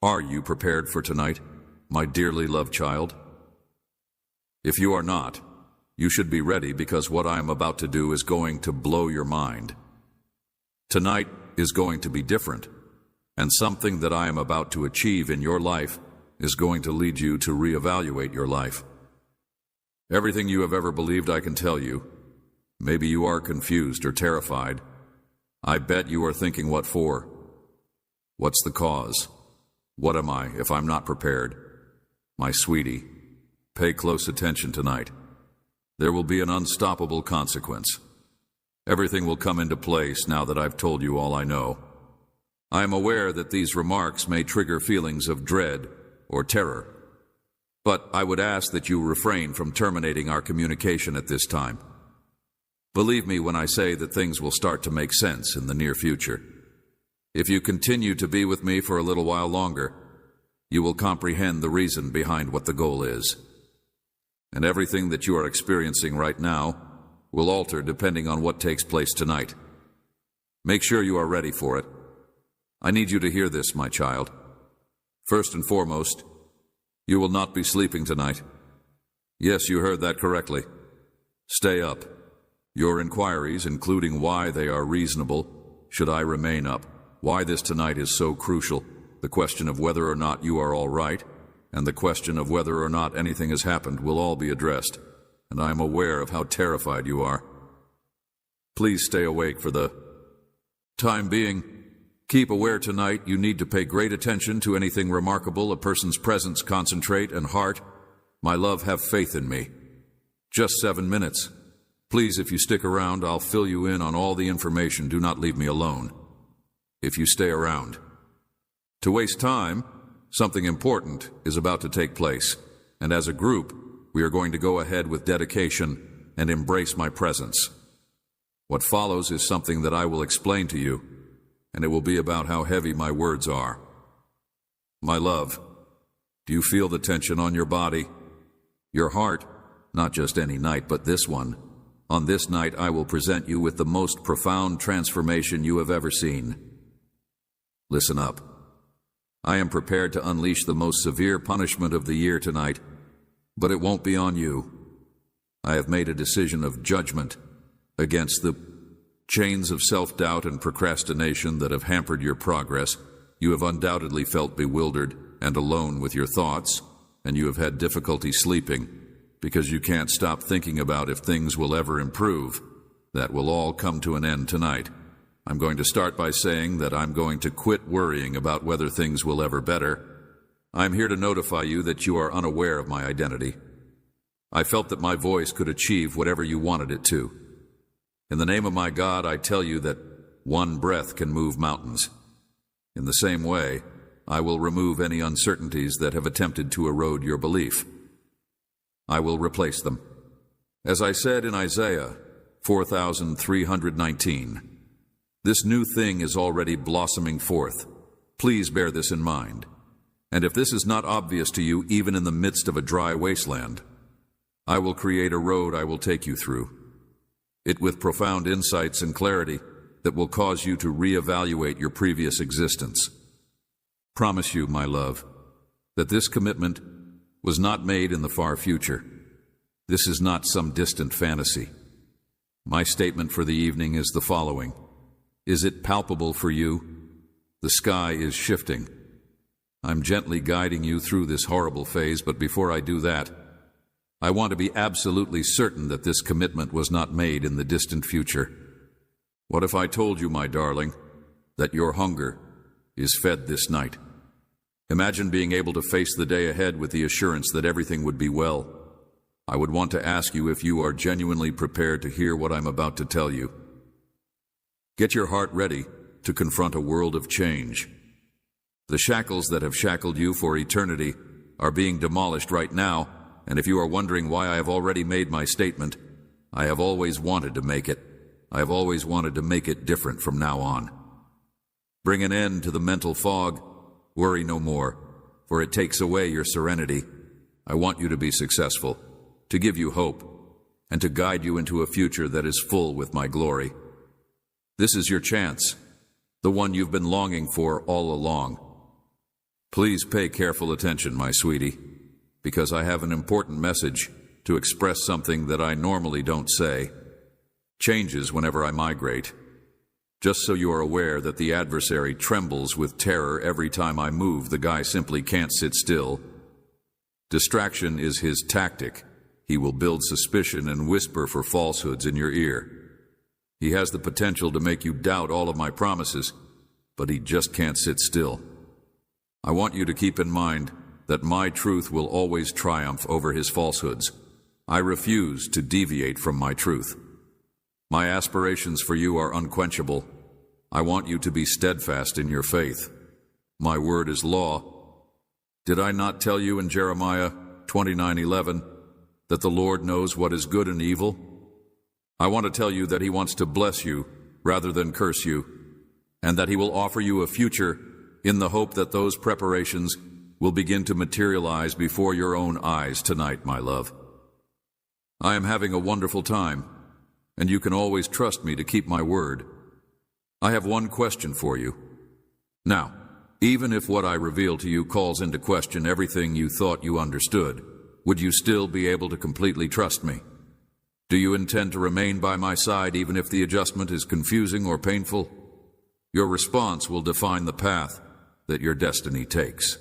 Are you prepared for tonight, my dearly loved child? If you are not, you should be ready, because what I am about to do is going to blow your mind. Tonight is going to be different, and something that I am about to achieve in your life is going to lead you to reevaluate your life. Everything you have ever believed I can tell you. Maybe you are confused or terrified. I bet you are thinking, what for? What's the cause? What am I if I'm not prepared? My sweetie, pay close attention tonight. There will be an unstoppable consequence. Everything will come into place now that I've told you all I know. I am aware that these remarks may trigger feelings of dread or terror, but I would ask that you refrain from terminating our communication at this time. Believe me when I say that things will start to make sense in the near future. If you continue to be with me for a little while longer, you will comprehend the reason behind what the goal is. And everything that you are experiencing right now will alter depending on what takes place tonight. Make sure you are ready for it. I need you to hear this, my child. First and foremost, you will not be sleeping tonight. Yes, you heard that correctly. Stay up. Your inquiries, including why they are reasonable, should I remain up, why this tonight is so crucial, the question of whether or not you are all right, and the question of whether or not anything has happened will all be addressed, and I am aware of how terrified you are. Please stay awake for the time being. Keep aware tonight. You need to pay great attention to anything remarkable, a person's presence, concentrate, and heart. My love, have faith in me. Just 7 minutes. Please, if you stick around, I'll fill you in on all the information. Do not leave me alone. If you stay around. To waste time, something important is about to take place, and as a group, we are going to go ahead with dedication and embrace my presence. What follows is something that I will explain to you, and it will be about how heavy my words are. My love, do you feel the tension on your body? Your heart? Not just any night, but this one. On this night, I will present you with the most profound transformation you have ever seen. Listen up. I am prepared to unleash the most severe punishment of the year tonight, but it won't be on you. I have made a decision of judgment against the chains of self-doubt and procrastination that have hampered your progress. You have undoubtedly felt bewildered and alone with your thoughts, and you have had difficulty sleeping because you can't stop thinking about if things will ever improve. That will all come to an end tonight. I'm going to start by saying that I'm going to quit worrying about whether things will ever better. I'm here to notify you that you are unaware of my identity. I felt that my voice could achieve whatever you wanted it to. In the name of my God, I tell you that one breath can move mountains. In the same way, I will remove any uncertainties that have attempted to erode your belief. I will replace them. As I said in Isaiah 4,319, this new thing is already blossoming forth. Please bear this in mind. And if this is not obvious to you, even in the midst of a dry wasteland, I will create a road I will take you through. It with profound insights and clarity that will cause you to reevaluate your previous existence. Promise you, my love, that this commitment was not made in the far future. This is not some distant fantasy. My statement for the evening is the following. Is it palpable for you? The sky is shifting. I'm gently guiding you through this horrible phase, but before I do that, I want to be absolutely certain that this commitment was not made in the distant future. What if I told you, my darling, that your hunger is fed this night? Imagine being able to face the day ahead with the assurance that everything would be well. I would want to ask you if you are genuinely prepared to hear what I'm about to tell you. Get your heart ready to confront a world of change. The shackles that have shackled you for eternity are being demolished right now, and if you are wondering why I have already made my statement, I have always wanted to make it. I have always wanted to make it different from now on. Bring an end to the mental fog. Worry no more, for it takes away your serenity. I want you to be successful, to give you hope, and to guide you into a future that is full with my glory. This is your chance, the one you've been longing for all along. Please pay careful attention, my sweetie, because I have an important message to express something that I normally don't say. Changes whenever I migrate. Just so you are aware that the adversary trembles with terror every time I move, the guy simply can't sit still. Distraction is his tactic. He will build suspicion and whisper for falsehoods in your ear. He has the potential to make you doubt all of my promises, but he just can't sit still. I want you to keep in mind that my truth will always triumph over his falsehoods. I refuse to deviate from my truth. My aspirations for you are unquenchable. I want you to be steadfast in your faith. My word is law. Did I not tell you in Jeremiah 29:11 that the Lord knows what is good and evil? I want to tell you that he wants to bless you rather than curse you, and that he will offer you a future in the hope that those preparations will begin to materialize before your own eyes tonight, my love. I am having a wonderful time, and you can always trust me to keep my word. I have one question for you. Now, even if what I reveal to you calls into question everything you thought you understood, would you still be able to completely trust me? Do you intend to remain by my side even if the adjustment is confusing or painful? Your response will define the path that your destiny takes.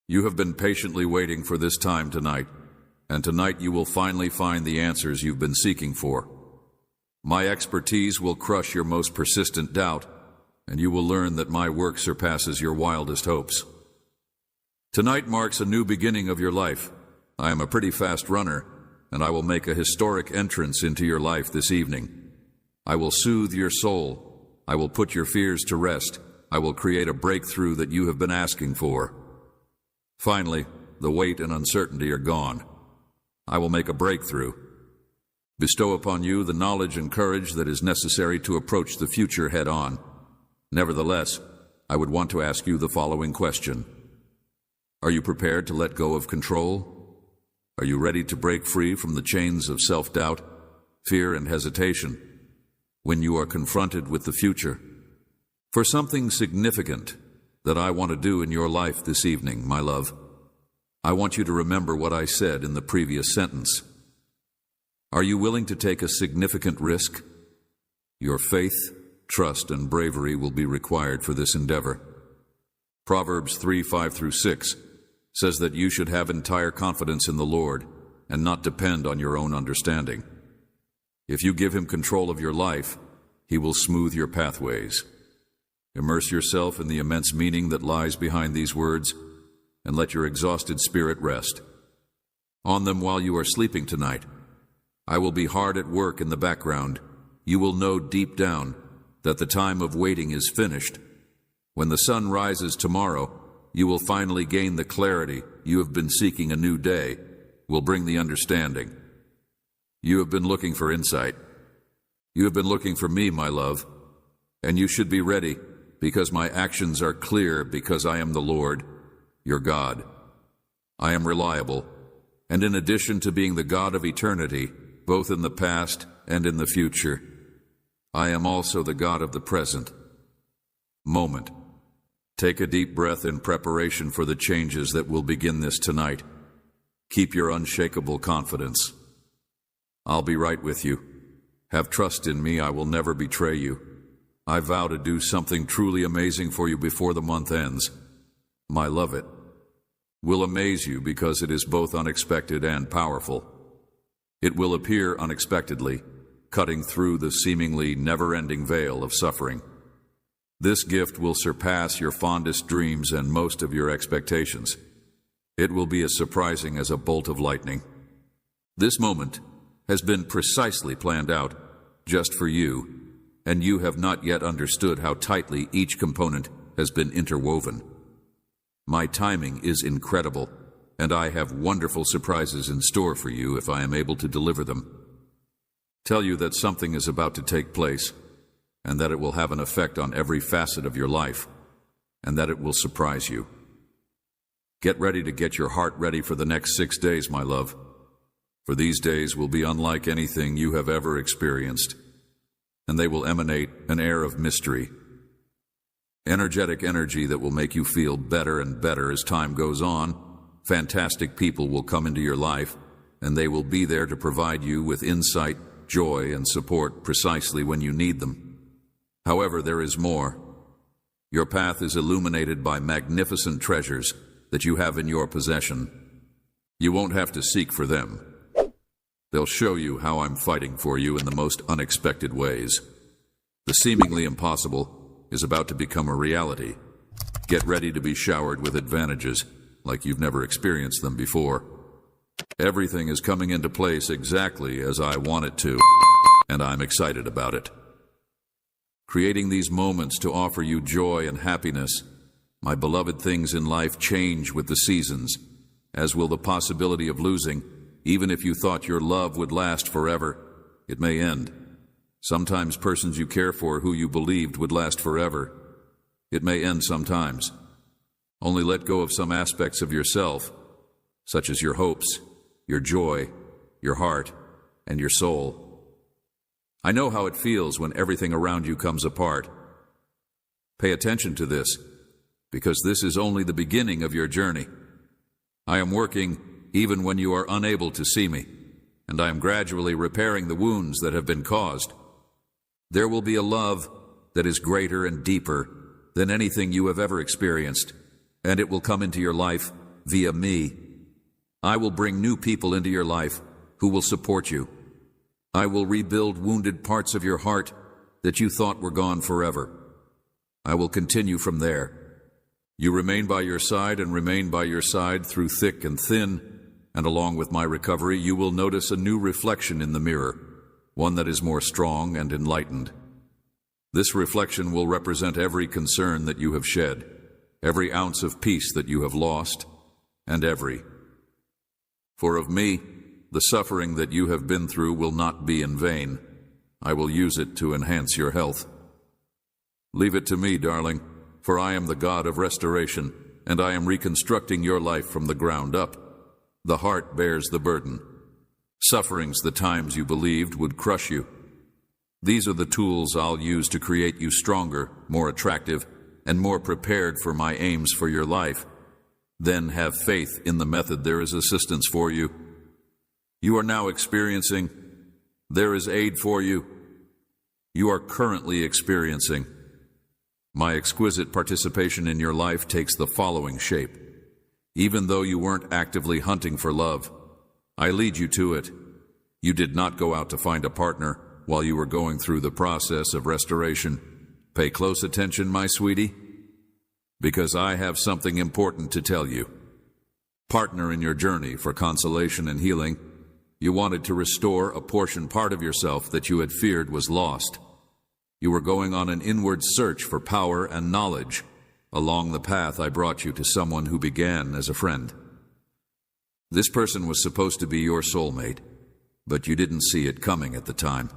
You have been patiently waiting for this time tonight, and tonight you will finally find the answers you've been seeking for. My expertise will crush your most persistent doubt, and you will learn that my work surpasses your wildest hopes. Tonight marks a new beginning of your life. I am a pretty fast runner, and I will make a historic entrance into your life this evening. I will soothe your soul. I will put your fears to rest. I will create a breakthrough that you have been asking for. Finally, the weight and uncertainty are gone. I will make a breakthrough. Bestow upon you the knowledge and courage that is necessary to approach the future head-on. Nevertheless, I would want to ask you the following question. Are you prepared to let go of control? Are you ready to break free from the chains of self-doubt, fear, and hesitation when you are confronted with the future? For something significant that I want to do in your life this evening, my love, I want you to remember what I said in the previous sentence. Are you willing to take a significant risk? Your faith, trust, and bravery will be required for this endeavor. Proverbs 3:5-6 says that you should have entire confidence in the Lord and not depend on your own understanding. If you give him control of your life, he will smooth your pathways. Immerse yourself in the immense meaning that lies behind these words and let your exhausted spirit rest. On them while you are sleeping tonight. I will be hard at work in the background. You will know deep down that the time of waiting is finished. When the sun rises tomorrow, you will finally gain the clarity you have been seeking. A new day will bring the understanding. You have been looking for insight. You have been looking for me, my love, and you should be ready because my actions are clear because I am the Lord, your God. I am reliable, and in addition to being the God of eternity, both in the past and in the future, I am also the God of the present moment. Take a deep breath in preparation for the changes that will begin this tonight. Keep your unshakable confidence. I'll be right with you. Have trust in me. I will never betray you. I vow to do something truly amazing for you before the month ends. My love, it will amaze you because it is both unexpected and powerful. It will appear unexpectedly, cutting through the seemingly never-ending veil of suffering. This gift will surpass your fondest dreams and most of your expectations. It will be as surprising as a bolt of lightning. This moment has been precisely planned out just for you, and you have not yet understood how tightly each component has been interwoven. My timing is incredible, and I have wonderful surprises in store for you if I am able to deliver them. Tell you that something is about to take place, and that it will have an effect on every facet of your life, and that it will surprise you. Get ready to get your heart ready for the next 6 days, my love, for these days will be unlike anything you have ever experienced, and they will emanate an air of mystery. Energetic energy that will make you feel better and better as time goes on. Fantastic people will come into your life, and they will be there to provide you with insight, joy, and support precisely when you need them. However, there is more. Your path is illuminated by magnificent treasures that you have in your possession. You won't have to seek for them. They'll show you how I'm fighting for you in the most unexpected ways. The seemingly impossible is about to become a reality. Get ready to be showered with advantages like you've never experienced them before. Everything is coming into place exactly as I want it to, and I'm excited about it. Creating these moments to offer you joy and happiness. My beloved, things in life change with the seasons, as will the possibility of losing. Even if you thought your love would last forever, it may end. Sometimes persons you care for who you believed would last forever, it may end sometimes. Only let go of some aspects of yourself, such as your hopes, your joy, your heart, and your soul. I know how it feels when everything around you comes apart. Pay attention to this, because this is only the beginning of your journey. I am working even when you are unable to see me, and I am gradually repairing the wounds that have been caused. There will be a love that is greater and deeper than anything you have ever experienced, and it will come into your life via me. I will bring new people into your life who will support you. I will rebuild wounded parts of your heart that you thought were gone forever. I will continue from there. You remain by your side and remain by your side through thick and thin, and along with my recovery, you will notice a new reflection in the mirror, one that is more strong and enlightened. This reflection will represent every concern that you have shed, every ounce of peace that you have lost, and For of me, the suffering that you have been through will not be in vain. I will use it to enhance your health. Leave it to me, darling, for I am the God of restoration, and I am reconstructing your life from the ground up. The heart bears the burden. Sufferings the times you believed would crush you. These are the tools I'll use to create you stronger, more attractive, and more prepared for my aims for your life. Then have faith in the method. There is assistance for you. You are now experiencing. There is aid for you. You are currently experiencing. My exquisite participation in your life takes the following shape. Even though you weren't actively hunting for love, I lead you to it. You did not go out to find a partner while you were going through the process of restoration. Pay close attention, my sweetie, because I have something important to tell you. Partner in your journey for consolation and healing, you wanted to restore a part of yourself that you had feared was lost. You were going on an inward search for power and knowledge. Along the path, I brought you to someone who began as a friend. This person was supposed to be your soulmate, but you didn't see it coming at the time.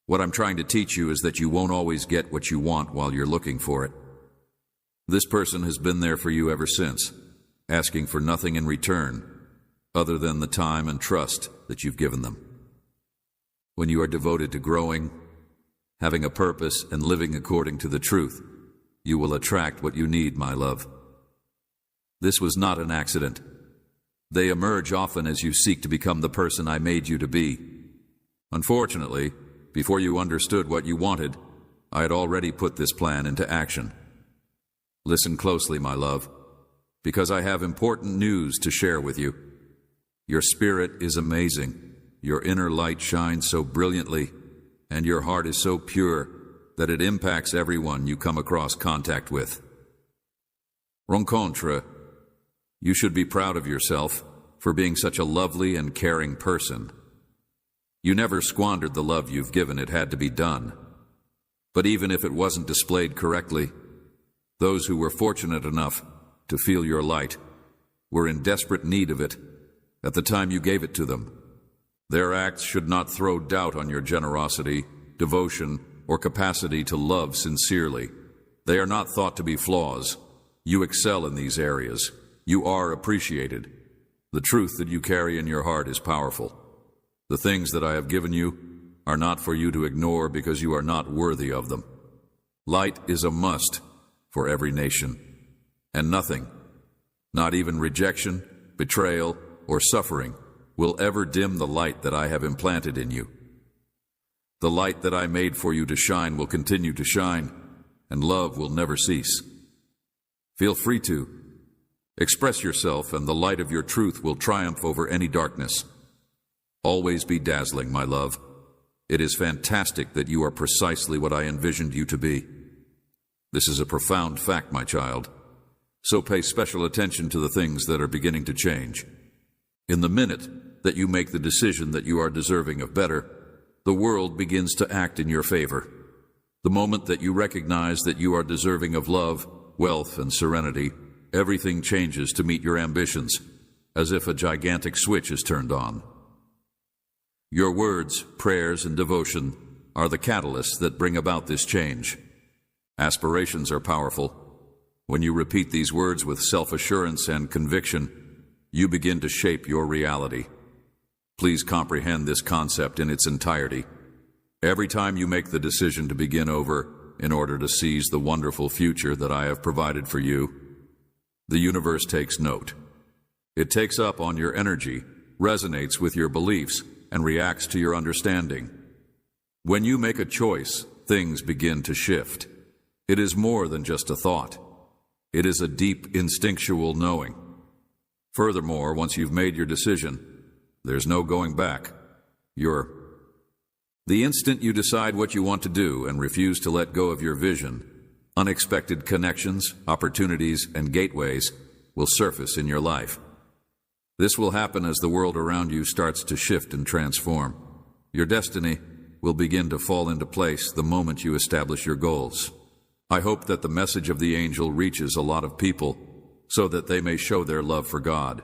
What I'm trying to teach you is that you won't always get what you want while you're looking for it. This person has been there for you ever since, asking for nothing in return other than the time and trust that you've given them. When you are devoted to growing, having a purpose, and living according to the truth, you will attract what you need, my love. This was not an accident. They emerge often as you seek to become the person I made you to be. Unfortunately, before you understood what you wanted, I had already put this plan into action. Listen closely, my love, because I have important news to share with you. Your spirit is amazing. Your inner light shines so brilliantly, and your heart is so pure that it impacts everyone you come across contact with. Rencontre, you should be proud of yourself for being such a lovely and caring person. You never squandered the love you've given. It had to be done. But even if it wasn't displayed correctly, those who were fortunate enough to feel your light were in desperate need of it at the time you gave it to them. Their acts should not throw doubt on your generosity, devotion, or capacity to love sincerely. They are not thought to be flaws. You excel in these areas. You are appreciated. The truth that you carry in your heart is powerful. The things that I have given you are not for you to ignore because you are not worthy of them. Light is a must, for every nation. And nothing, not even rejection, betrayal, or suffering, will ever dim the light that I have implanted in you. The light that I made for you to shine will continue to shine, and love will never cease. Feel free to express yourself, and the light of your truth will triumph over any darkness. Always be dazzling, my love. It is fantastic that you are precisely what I envisioned you to be. This is a profound fact, my child. So pay special attention to the things that are beginning to change. In the minute that you make the decision that you are deserving of better, the world begins to act in your favor. The moment that you recognize that you are deserving of love, wealth, and serenity, everything changes to meet your ambitions, as if a gigantic switch is turned on. Your words, prayers, and devotion are the catalysts that bring about this change. Aspirations are powerful. When you repeat these words with self-assurance and conviction, you begin to shape your reality. Please comprehend this concept in its entirety. Every time you make the decision to begin over in order to seize the wonderful future that I have provided for you, the universe takes note. It takes up on your energy, resonates with your beliefs, and reacts to your understanding. When you make a choice, things begin to shift. It is more than just a thought. It is a deep instinctual knowing. Furthermore, once you've made your decision, there's no going back. The instant you decide what you want to do and refuse to let go of your vision, unexpected connections, opportunities, and gateways will surface in your life. This will happen as the world around you starts to shift and transform. Your destiny will begin to fall into place the moment you establish your goals. I hope that the message of the angel reaches a lot of people so that they may show their love for God.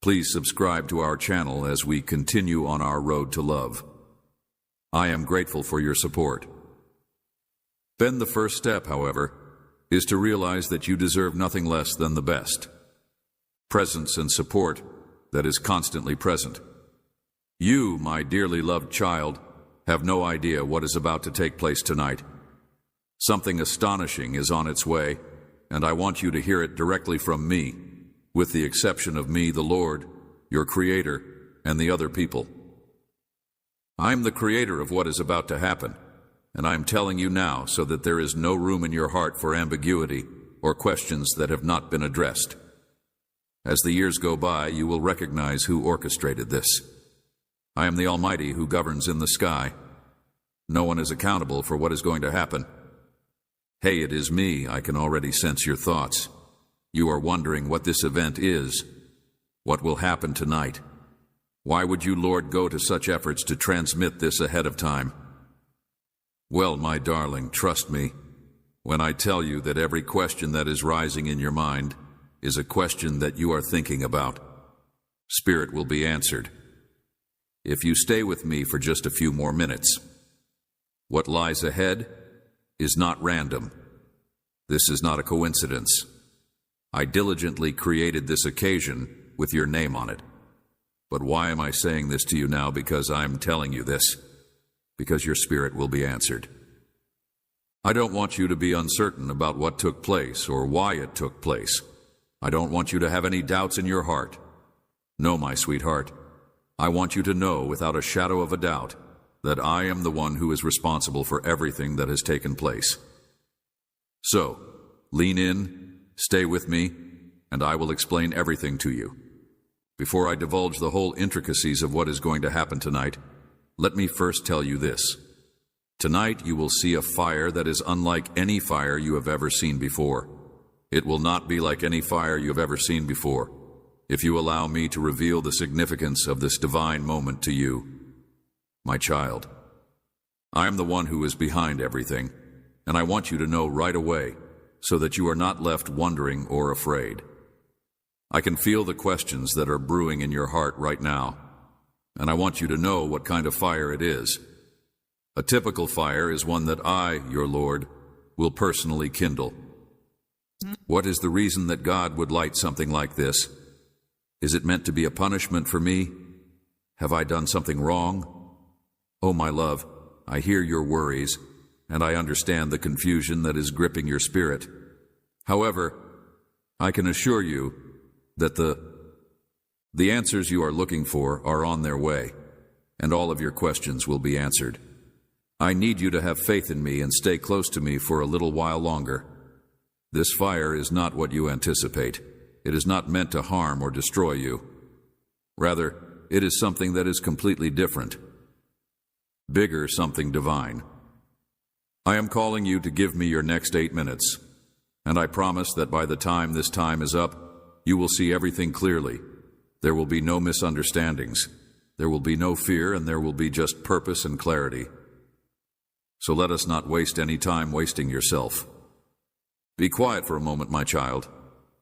Please subscribe to our channel as we continue on our road to love. I am grateful for your support. Then the first step, however, is to realize that you deserve nothing less than the best. Presence and support that is constantly present. You, my dearly loved child, have no idea what is about to take place tonight. Something astonishing is on its way, and I want you to hear it directly from me, with the exception of me, the Lord, your Creator, and the other people. I'm the creator of what is about to happen, and I'm telling you now so that there is no room in your heart for ambiguity or questions that have not been addressed. As the years go by, you will recognize who orchestrated this. I am the Almighty who governs in the sky. No one is accountable for what is going to happen. Hey, it is me. I can already sense your thoughts. You are wondering what this event is. What will happen tonight? Why would you, Lord, go to such efforts to transmit this ahead of time? Well, my darling, trust me when I tell you that every question that is rising in your mind is a question that you are thinking about. Spirit will be answered. If you stay with me for just a few more minutes. What lies ahead is not random. This is not a coincidence. I diligently created this occasion with your name on it. But why am I saying this to you now? Because I'm telling you this. Because your spirit will be answered. I don't want you to be uncertain about what took place or why it took place. I don't want you to have any doubts in your heart. No, my sweetheart. I want you to know without a shadow of a doubt that I am the one who is responsible for everything that has taken place. So, lean in, stay with me, and I will explain everything to you. Before I divulge the whole intricacies of what is going to happen tonight, let me first tell you this. Tonight you will see a fire that is unlike any fire you have ever seen before. It will not be like any fire you have ever seen before, if you allow me to reveal the significance of this divine moment to you. My child, I am the one who is behind everything, and I want you to know right away so that you are not left wondering or afraid. I can feel the questions that are brewing in your heart right now, and I want you to know what kind of fire it is. A typical fire is one that I, your Lord, will personally kindle. What is the reason that God would light something like this? Is it meant to be a punishment for me? Have I done something wrong? Oh, my love, I hear your worries, and I understand the confusion that is gripping your spirit. However, I can assure you that the answers you are looking for are on their way, and all of your questions will be answered. I need you to have faith in me and stay close to me for a little while longer. This fire is not what you anticipate. It is not meant to harm or destroy you. Rather, it is something that is completely different. Bigger, something divine. I am calling you to give me your next 8 minutes, and I promise that by the time this time is up, you will see everything clearly. There will be no misunderstandings. There will be no fear, and there will be just purpose and clarity. So let us not waste any time wasting yourself. Be quiet for a moment, my child,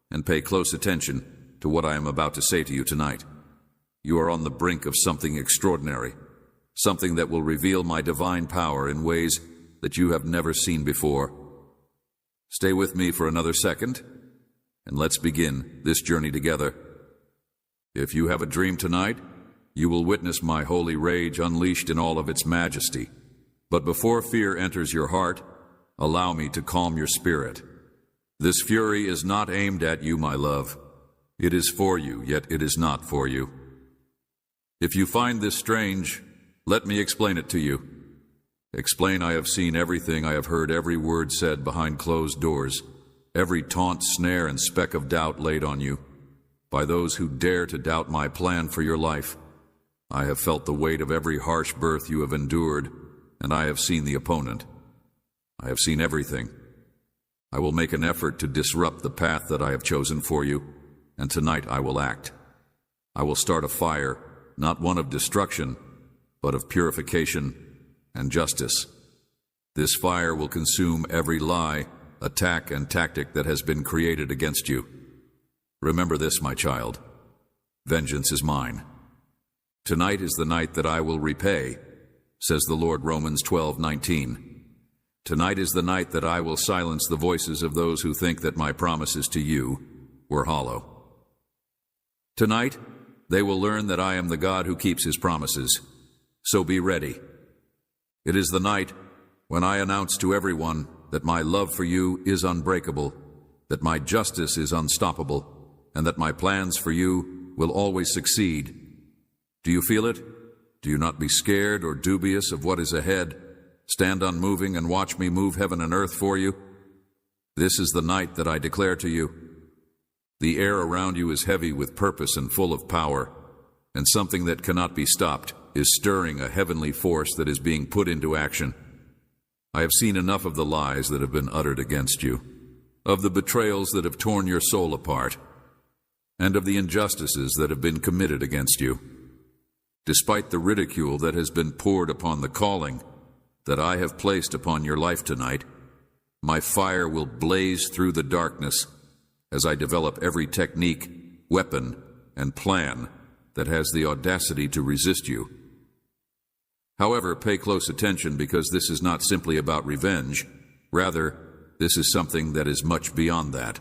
and pay close attention to what I am about to say to you tonight. You are on the brink of something extraordinary, something that will reveal my divine power in ways that you have never seen before. Stay with me for another second, and let's begin this journey together. If you have a dream tonight, you will witness my holy rage unleashed in all of its majesty. But before fear enters your heart, allow me to calm your spirit. This fury is not aimed at you, my love. It is for you, yet it is not for you. If you find this strange, let me explain it to you. Explain I have seen everything, I have heard every word said behind closed doors, every taunt, snare, and speck of doubt laid on you by those who dare to doubt my plan for your life. I have felt the weight of every harsh birth you have endured, and I have seen the opponent. I have seen everything. I will make an effort to disrupt the path that I have chosen for you, and tonight I will act. I will start a fire, not one of destruction, but of purification and justice. This fire will consume every lie, attack, and tactic that has been created against you. Remember this, my child. Vengeance is mine. Tonight is the night that I will repay, says the Lord, Romans 12:19. Tonight is the night that I will silence the voices of those who think that my promises to you were hollow. Tonight, they will learn that I am the God who keeps his promises. So be ready. It is the night when I announce to everyone that my love for you is unbreakable, that my justice is unstoppable, and that my plans for you will always succeed. Do you feel it? Do you not be scared or dubious of what is ahead? Stand unmoving and watch me move heaven and earth for you. This is the night that I declare to you. The air around you is heavy with purpose and full of power, and something that cannot be stopped is stirring a heavenly force that is being put into action. I have seen enough of the lies that have been uttered against you, of the betrayals that have torn your soul apart, and of the injustices that have been committed against you. Despite the ridicule that has been poured upon the calling that I have placed upon your life tonight, my fire will blaze through the darkness as I develop every technique, weapon, and plan that has the audacity to resist you. However, pay close attention, because this is not simply about revenge. Rather, this is something that is much beyond that.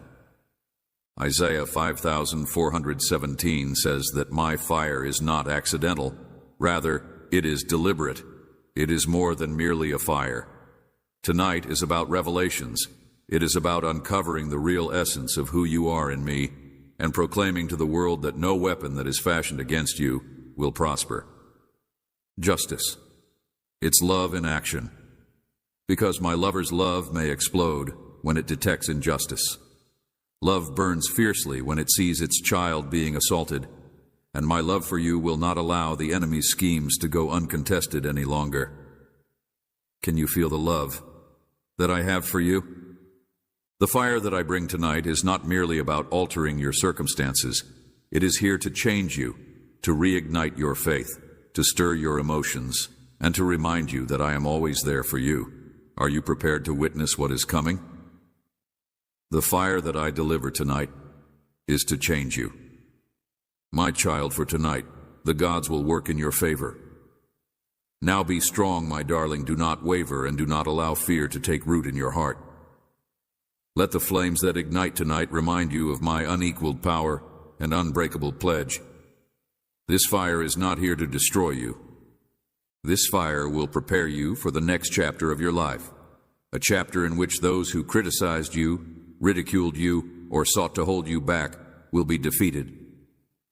Isaiah 5417 says that my fire is not accidental. Rather, it is deliberate. It is more than merely a fire. Tonight is about revelations. It is about uncovering the real essence of who you are in me and proclaiming to the world that no weapon that is fashioned against you will prosper. Justice. It's love in action. Because my lover's love may explode when it detects injustice. Love burns fiercely when it sees its child being assaulted, and my love for you will not allow the enemy's schemes to go uncontested any longer. Can you feel the love that I have for you? The fire that I bring tonight is not merely about altering your circumstances. It is here to change you, to reignite your faith, to stir your emotions, and to remind you that I am always there for you. Are you prepared to witness what is coming? The fire that I deliver tonight is to change you. My child, for tonight, the gods will work in your favor. Now be strong, my darling. Do not waver, and do not allow fear to take root in your heart. Let the flames that ignite tonight remind you of my unequaled power and unbreakable pledge. This fire is not here to destroy you. This fire will prepare you for the next chapter of your life, a chapter in which those who criticized you ridiculed you, or sought to hold you back will be defeated.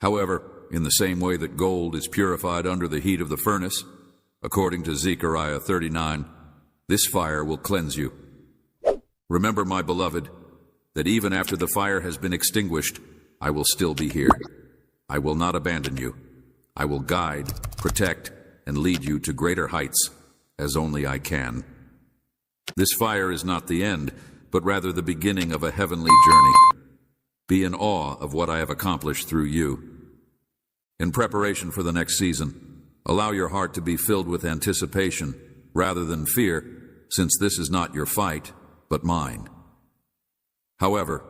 However, in the same way that gold is purified under the heat of the furnace, according to Zechariah 39, this fire will cleanse you. Remember, my beloved, that even after the fire has been extinguished, I will still be here. I will not abandon you. I will guide, protect, and lead you to greater heights, as only I can. This fire is not the end, but rather the beginning of a heavenly journey. Be in awe of what I have accomplished through you. In preparation for the next season, allow your heart to be filled with anticipation rather than fear, since this is not your fight, but mine. However,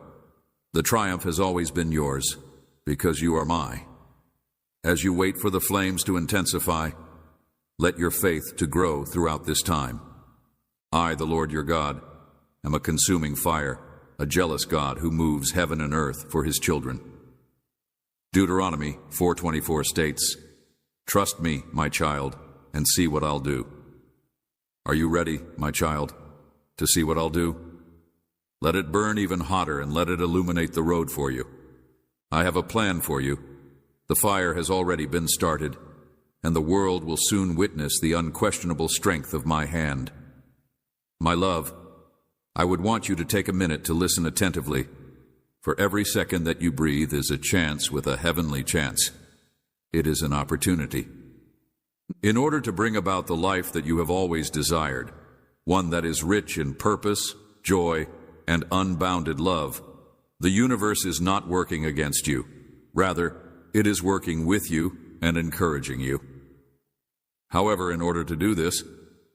the triumph has always been yours, because you are mine. As you wait for the flames to intensify, let your faith to grow throughout this time. I, the Lord your God, am a consuming fire, a jealous God who moves heaven and earth for his children. Deuteronomy 4:24 states, "Trust me, my child, and see what I'll do." Are you ready, my child, to see what I'll do? Let it burn even hotter and let it illuminate the road for you. I have a plan for you. The fire has already been started, and the world will soon witness the unquestionable strength of my hand. My love, I would want you to take a minute to listen attentively, for every second that you breathe is a chance with a heavenly chance. It is an opportunity. In order to bring about the life that you have always desired, one that is rich in purpose, joy, and unbounded love, the universe is not working against you. Rather, it is working with you and encouraging you. However, in order to do this,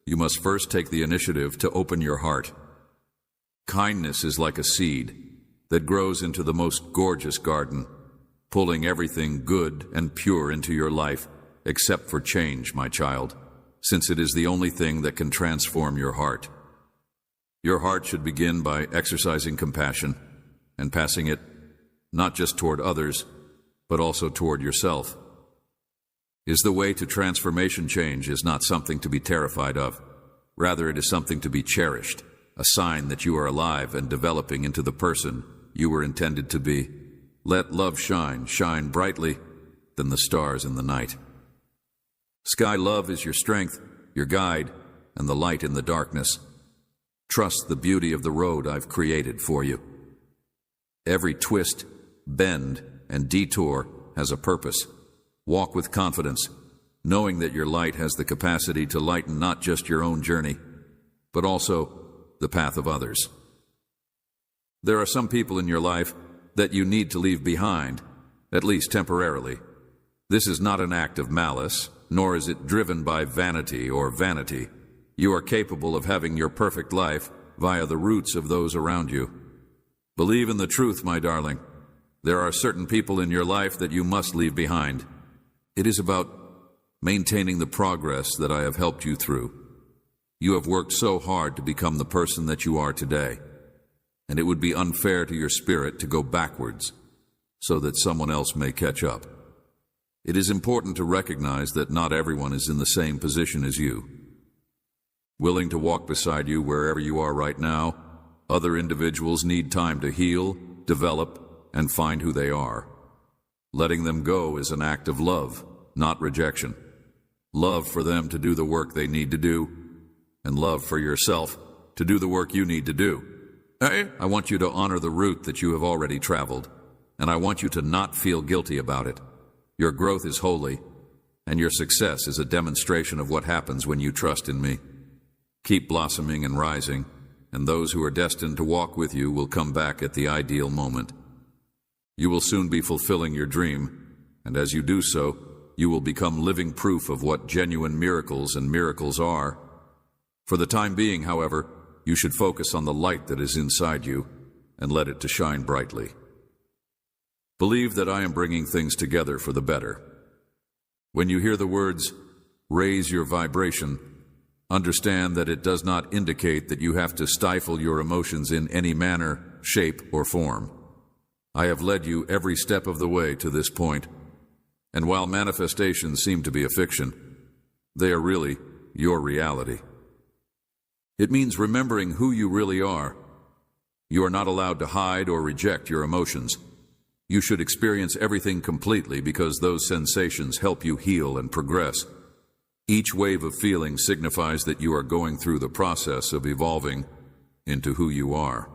you must first take the initiative to open your heart. Kindness is like a seed that grows into the most gorgeous garden, pulling everything good and pure into your life, except for change, my child, since it is the only thing that can transform your heart. Your heart should begin by exercising compassion and passing it not just toward others, but also toward yourself. The way to transformation change is not something to be terrified of. Rather, it is something to be cherished, a sign that you are alive and developing into the person you were intended to be. Let love shine brightly than the stars in the night. Sky love is your strength, your guide, and the light in the darkness. Trust the beauty of the road I've created for you. Every twist, bend, and detour has a purpose. Walk with confidence, knowing that your light has the capacity to lighten not just your own journey, but also the path of others. There are some people in your life that you need to leave behind, at least temporarily. This is not an act of malice, nor is it driven by vanity or vanity. You are capable of having your perfect life via the roots of those around you. Believe in the truth, my darling. There are certain people in your life that you must leave behind. It is about maintaining the progress that I have helped you through. You have worked so hard to become the person that you are today, and it would be unfair to your spirit to go backwards so that someone else may catch up. It is important to recognize that not everyone is in the same position as you. Willing to walk beside you wherever you are right now, other individuals need time to heal, develop, and find who they are. Letting them go is an act of love, not rejection. Love for them to do the work they need to do, and love for yourself to do the work you need to do. I want you to honor the route that you have already traveled, and I want you to not feel guilty about it. Your growth is holy, and your success is a demonstration of what happens when you trust in me. Keep blossoming and rising, and those who are destined to walk with you will come back at the ideal moment. You will soon be fulfilling your dream, and as you do so, you will become living proof of what genuine miracles and miracles are. For the time being, however, you should focus on the light that is inside you and let it to shine brightly. Believe that I am bringing things together for the better. When you hear the words, "raise your vibration," understand that it does not indicate that you have to stifle your emotions in any manner, shape, or form. I have led you every step of the way to this point, and while manifestations seem to be a fiction, they are really your reality. It means remembering who you really are. You are not allowed to hide or reject your emotions. You should experience everything completely because those sensations help you heal and progress. Each wave of feeling signifies that you are going through the process of evolving into who you are,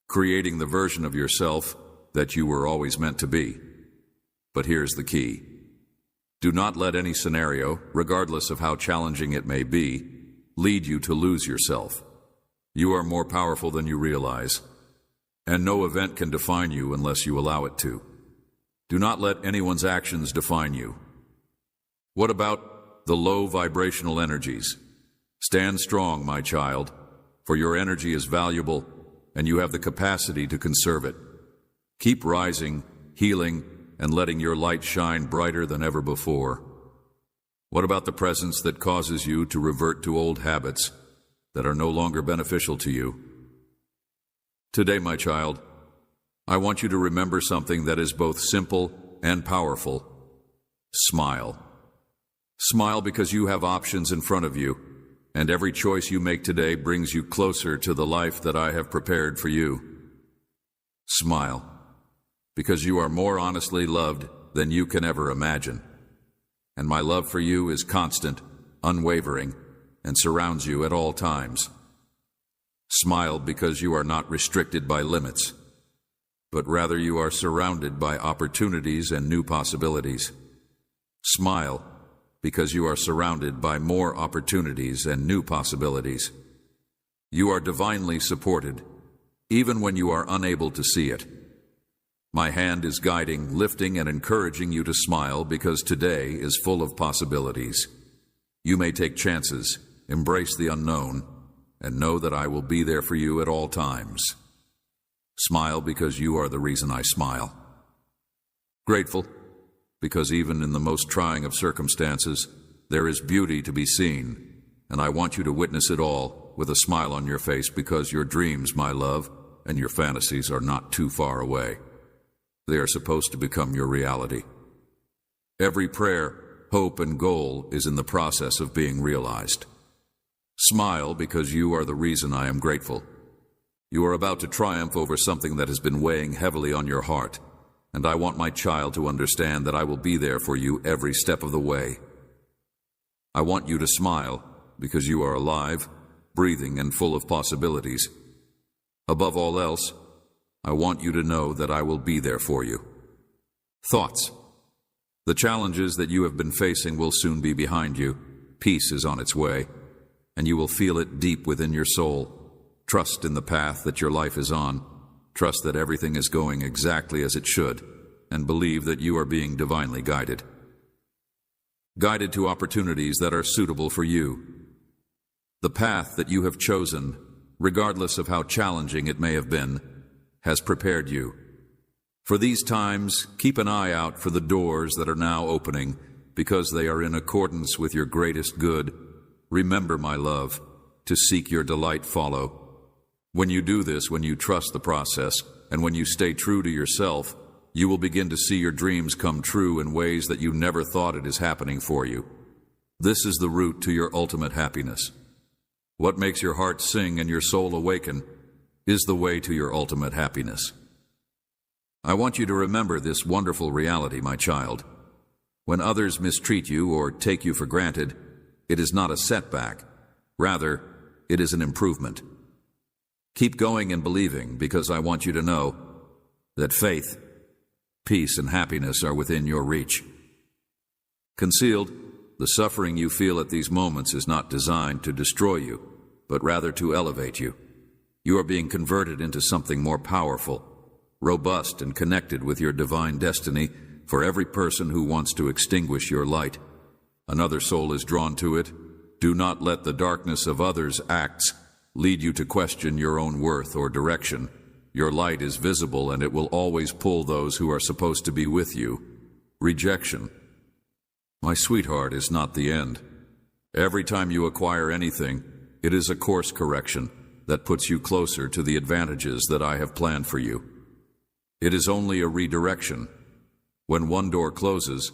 creating the version of yourself that you were always meant to be. But here's the key. Do not let any scenario, regardless of how challenging it may be, lead you to lose yourself. You are more powerful than you realize, and no event can define you unless you allow it to. Do not let anyone's actions define you. What about the low vibrational energies? Stand strong, my child, for your energy is valuable and you have the capacity to conserve it. Keep rising, healing, and letting your light shine brighter than ever before. What about the presence that causes you to revert to old habits that are no longer beneficial to you? Today, my child, I want you to remember something that is both simple and powerful. Smile. Smile because you have options in front of you, and every choice you make today brings you closer to the life that I have prepared for you. Smile because you are more honestly loved than you can ever imagine. And my love for you is constant, unwavering, and surrounds you at all times. Smile because you are not restricted by limits, but rather you are surrounded by opportunities and new possibilities. Smile because you are surrounded by more opportunities and new possibilities. You are divinely supported, even when you are unable to see it. My hand is guiding, lifting, and encouraging you to smile because today is full of possibilities. You may take chances, embrace the unknown, and know that I will be there for you at all times. Smile because you are the reason I smile. Grateful because even in the most trying of circumstances, there is beauty to be seen, and I want you to witness it all with a smile on your face because your dreams, my love, and your fantasies are not too far away. They are supposed to become your reality. Every prayer, hope, and goal is in the process of being realized. Smile because you are the reason I am grateful. You are about to triumph over something that has been weighing heavily on your heart, and I want my child to understand that I will be there for you every step of the way. I want you to smile because you are alive, breathing, and full of possibilities. Above all else, I want you to know that I will be there for you. Thoughts. The challenges that you have been facing will soon be behind you. Peace is on its way, and you will feel it deep within your soul. Trust in the path that your life is on. Trust that everything is going exactly as it should, and believe that you are being divinely guided. Guided to opportunities that are suitable for you. The path that you have chosen, regardless of how challenging it may have been, has prepared you. For these times, keep an eye out for the doors that are now opening, because they are in accordance with your greatest good. Remember, my love, to seek your delight follow. When you do this, when you trust the process, and when you stay true to yourself, you will begin to see your dreams come true in ways that you never thought it is happening for you. This is the route to your ultimate happiness. What makes your heart sing and your soul awaken is the way to your ultimate happiness. I want you to remember this wonderful reality, my child. When others mistreat you or take you for granted, it is not a setback. Rather, it is an improvement. Keep going and believing, because I want you to know that faith, peace, and happiness are within your reach. Concealed, the suffering you feel at these moments is not designed to destroy you, but rather to elevate you. You are being converted into something more powerful, robust, and connected with your divine destiny. For every person who wants to extinguish your light, another soul is drawn to it. Do not let the darkness of others' acts lead you to question your own worth or direction. Your light is visible, and it will always pull those who are supposed to be with you. Rejection, my sweetheart, is not the end. Every time you acquire anything, it is a course correction that puts you closer to the advantages that I have planned for you. It is only a redirection. When one door closes,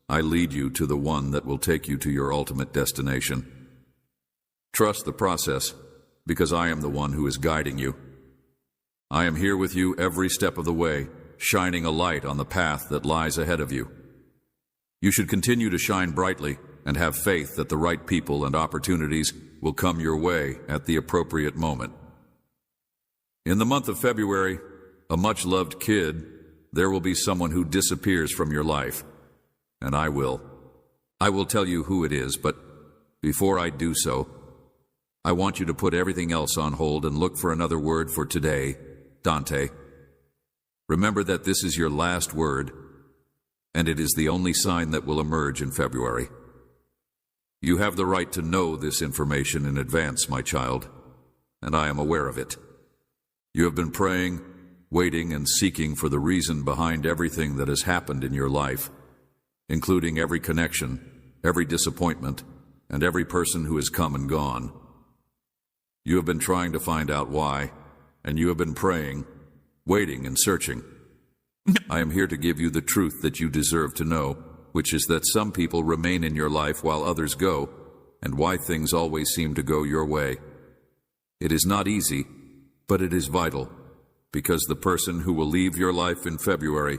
I lead you to the one that will take you to your ultimate destination. Trust the process, because I am the one who is guiding you. I am here with you every step of the way, shining a light on the path that lies ahead of you. You should continue to shine brightly and have faith that the right people and opportunities will come your way at the appropriate moment. In the month of February, a much-loved kid, there will be someone who disappears from your life, and I will tell you who it is, but before I do so, I want you to put everything else on hold and look for another word for today, Dante. Remember that this is your last word, and it is the only sign that will emerge in February. You have the right to know this information in advance, my child, and I am aware of it. You have been praying, waiting, and seeking for the reason behind everything that has happened in your life, including every connection, every disappointment, and every person who has come and gone. You have been trying to find out why, and you have been praying, waiting, and searching. I am here to give you the truth that you deserve to know, which is that some people remain in your life while others go, and why things always seem to go your way. It is not easy, but it is vital, because the person who will leave your life in February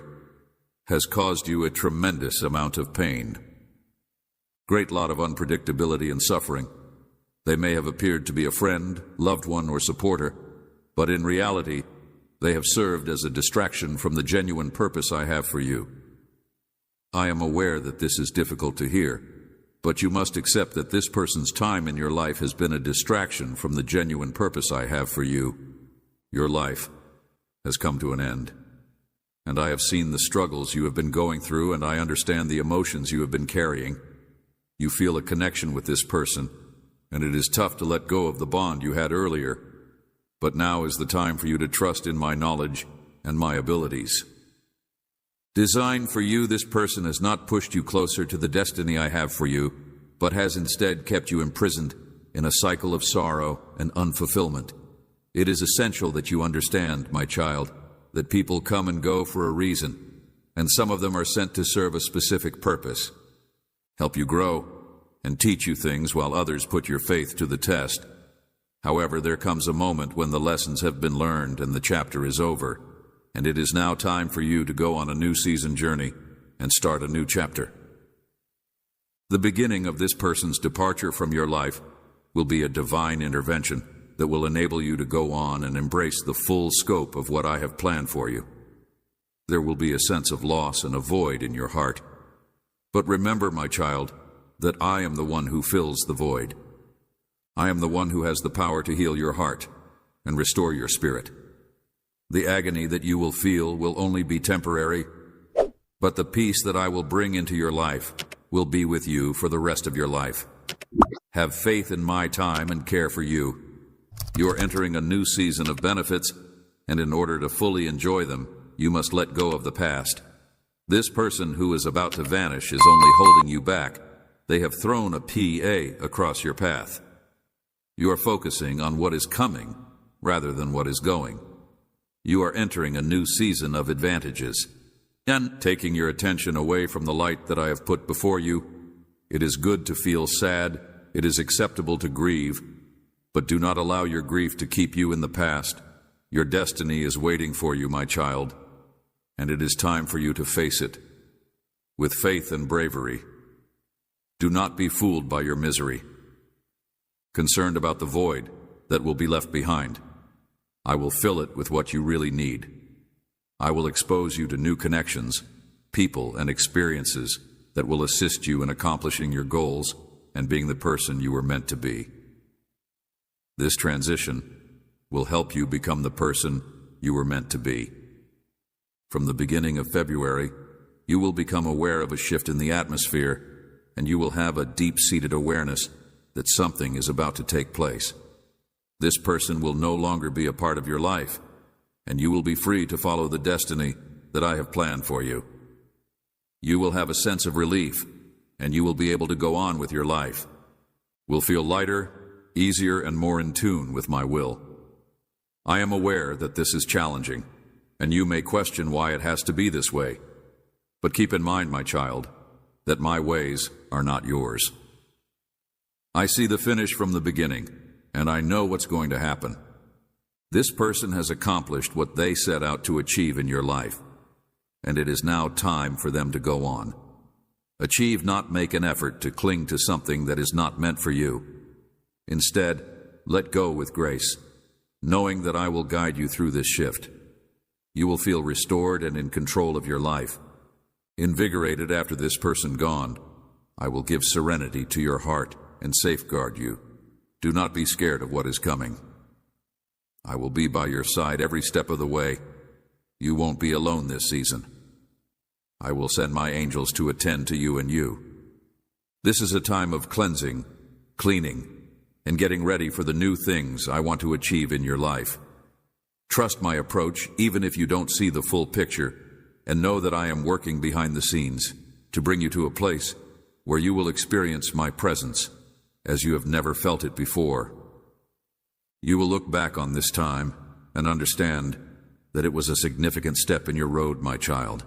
has caused you a tremendous amount of pain. Great lot of unpredictability and suffering. They may have appeared to be a friend, loved one, or supporter, but in reality, they have served as a distraction from the genuine purpose I have for you. I am aware that this is difficult to hear, but you must accept that this person's time in your life has been a distraction from the genuine purpose I have for you. Your life has come to an end, and I have seen the struggles you have been going through, and I understand the emotions you have been carrying. You feel a connection with this person, and it is tough to let go of the bond you had earlier, but now is the time for you to trust in my knowledge and my abilities. Designed for you, this person has not pushed you closer to the destiny I have for you, but has instead kept you imprisoned in a cycle of sorrow and unfulfillment. It is essential that you understand, my child, that people come and go for a reason, and some of them are sent to serve a specific purpose. Help you grow and teach you things while others put your faith to the test. However, there comes a moment when the lessons have been learned and the chapter is over, and it is now time for you to go on a new season journey and start a new chapter. The beginning of this person's departure from your life will be a divine intervention that will enable you to go on and embrace the full scope of what I have planned for you. There will be a sense of loss and a void in your heart. But remember, my child, that I am the one who fills the void. I am the one who has the power to heal your heart and restore your spirit. The agony that you will feel will only be temporary, but the peace that I will bring into your life will be with you for the rest of your life. Have faith in my time and care for you. You are entering a new season of benefits, and in order to fully enjoy them, you must let go of the past. This person who is about to vanish is only holding you back. They have thrown a PA across your path. You are focusing on what is coming rather than what is going. You are entering a new season of advantages, and taking your attention away from the light that I have put before you. It is good to feel sad. It is acceptable to grieve, but do not allow your grief to keep you in the past. Your destiny is waiting for you, my child, and it is time for you to face it with faith and bravery. Do not be fooled by your misery. Concerned about the void that will be left behind, I will fill it with what you really need. I will expose you to new connections, people, and experiences that will assist you in accomplishing your goals and being the person you were meant to be. This transition will help you become the person you were meant to be. From the beginning of February, you will become aware of a shift in the atmosphere, and you will have a deep-seated awareness that something is about to take place. This person will no longer be a part of your life, and you will be free to follow the destiny that I have planned for you. You will have a sense of relief, and you will be able to go on with your life. Will feel lighter, easier, and more in tune with my will. I am aware that this is challenging, and you may question why it has to be this way. But keep in mind, my child, that my ways are not yours. I see the finish from the beginning, and I know what's going to happen. This person has accomplished what they set out to achieve in your life, and it is now time for them to go on. Achieve, not make an effort to cling to something that is not meant for you. Instead, let go with grace, knowing that I will guide you through this shift. You will feel restored and in control of your life. Invigorated after this person gone, I will give serenity to your heart and safeguard you. Do not be scared of what is coming. I will be by your side every step of the way. You won't be alone this season. I will send my angels to attend to you and you. This is a time of cleansing, cleaning, and getting ready for the new things I want to achieve in your life. Trust my approach even if you don't see the full picture, and know that I am working behind the scenes to bring you to a place where you will experience my presence as you have never felt it before. You will look back on this time and understand that it was a significant step in your road, my child.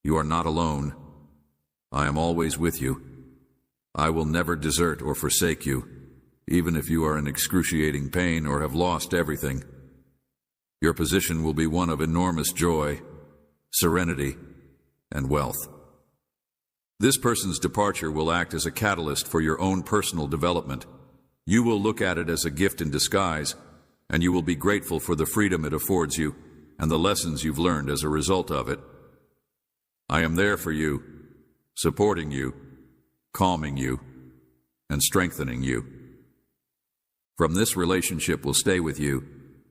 You are not alone. I am always with you. I will never desert or forsake you, even if you are in excruciating pain or have lost everything. Your position will be one of enormous joy, serenity, and wealth. This person's departure will act as a catalyst for your own personal development. You will look at it as a gift in disguise, and you will be grateful for the freedom it affords you and the lessons you've learned as a result of it. I am there for you, supporting you, calming you, and strengthening you. From this relationship will stay with you,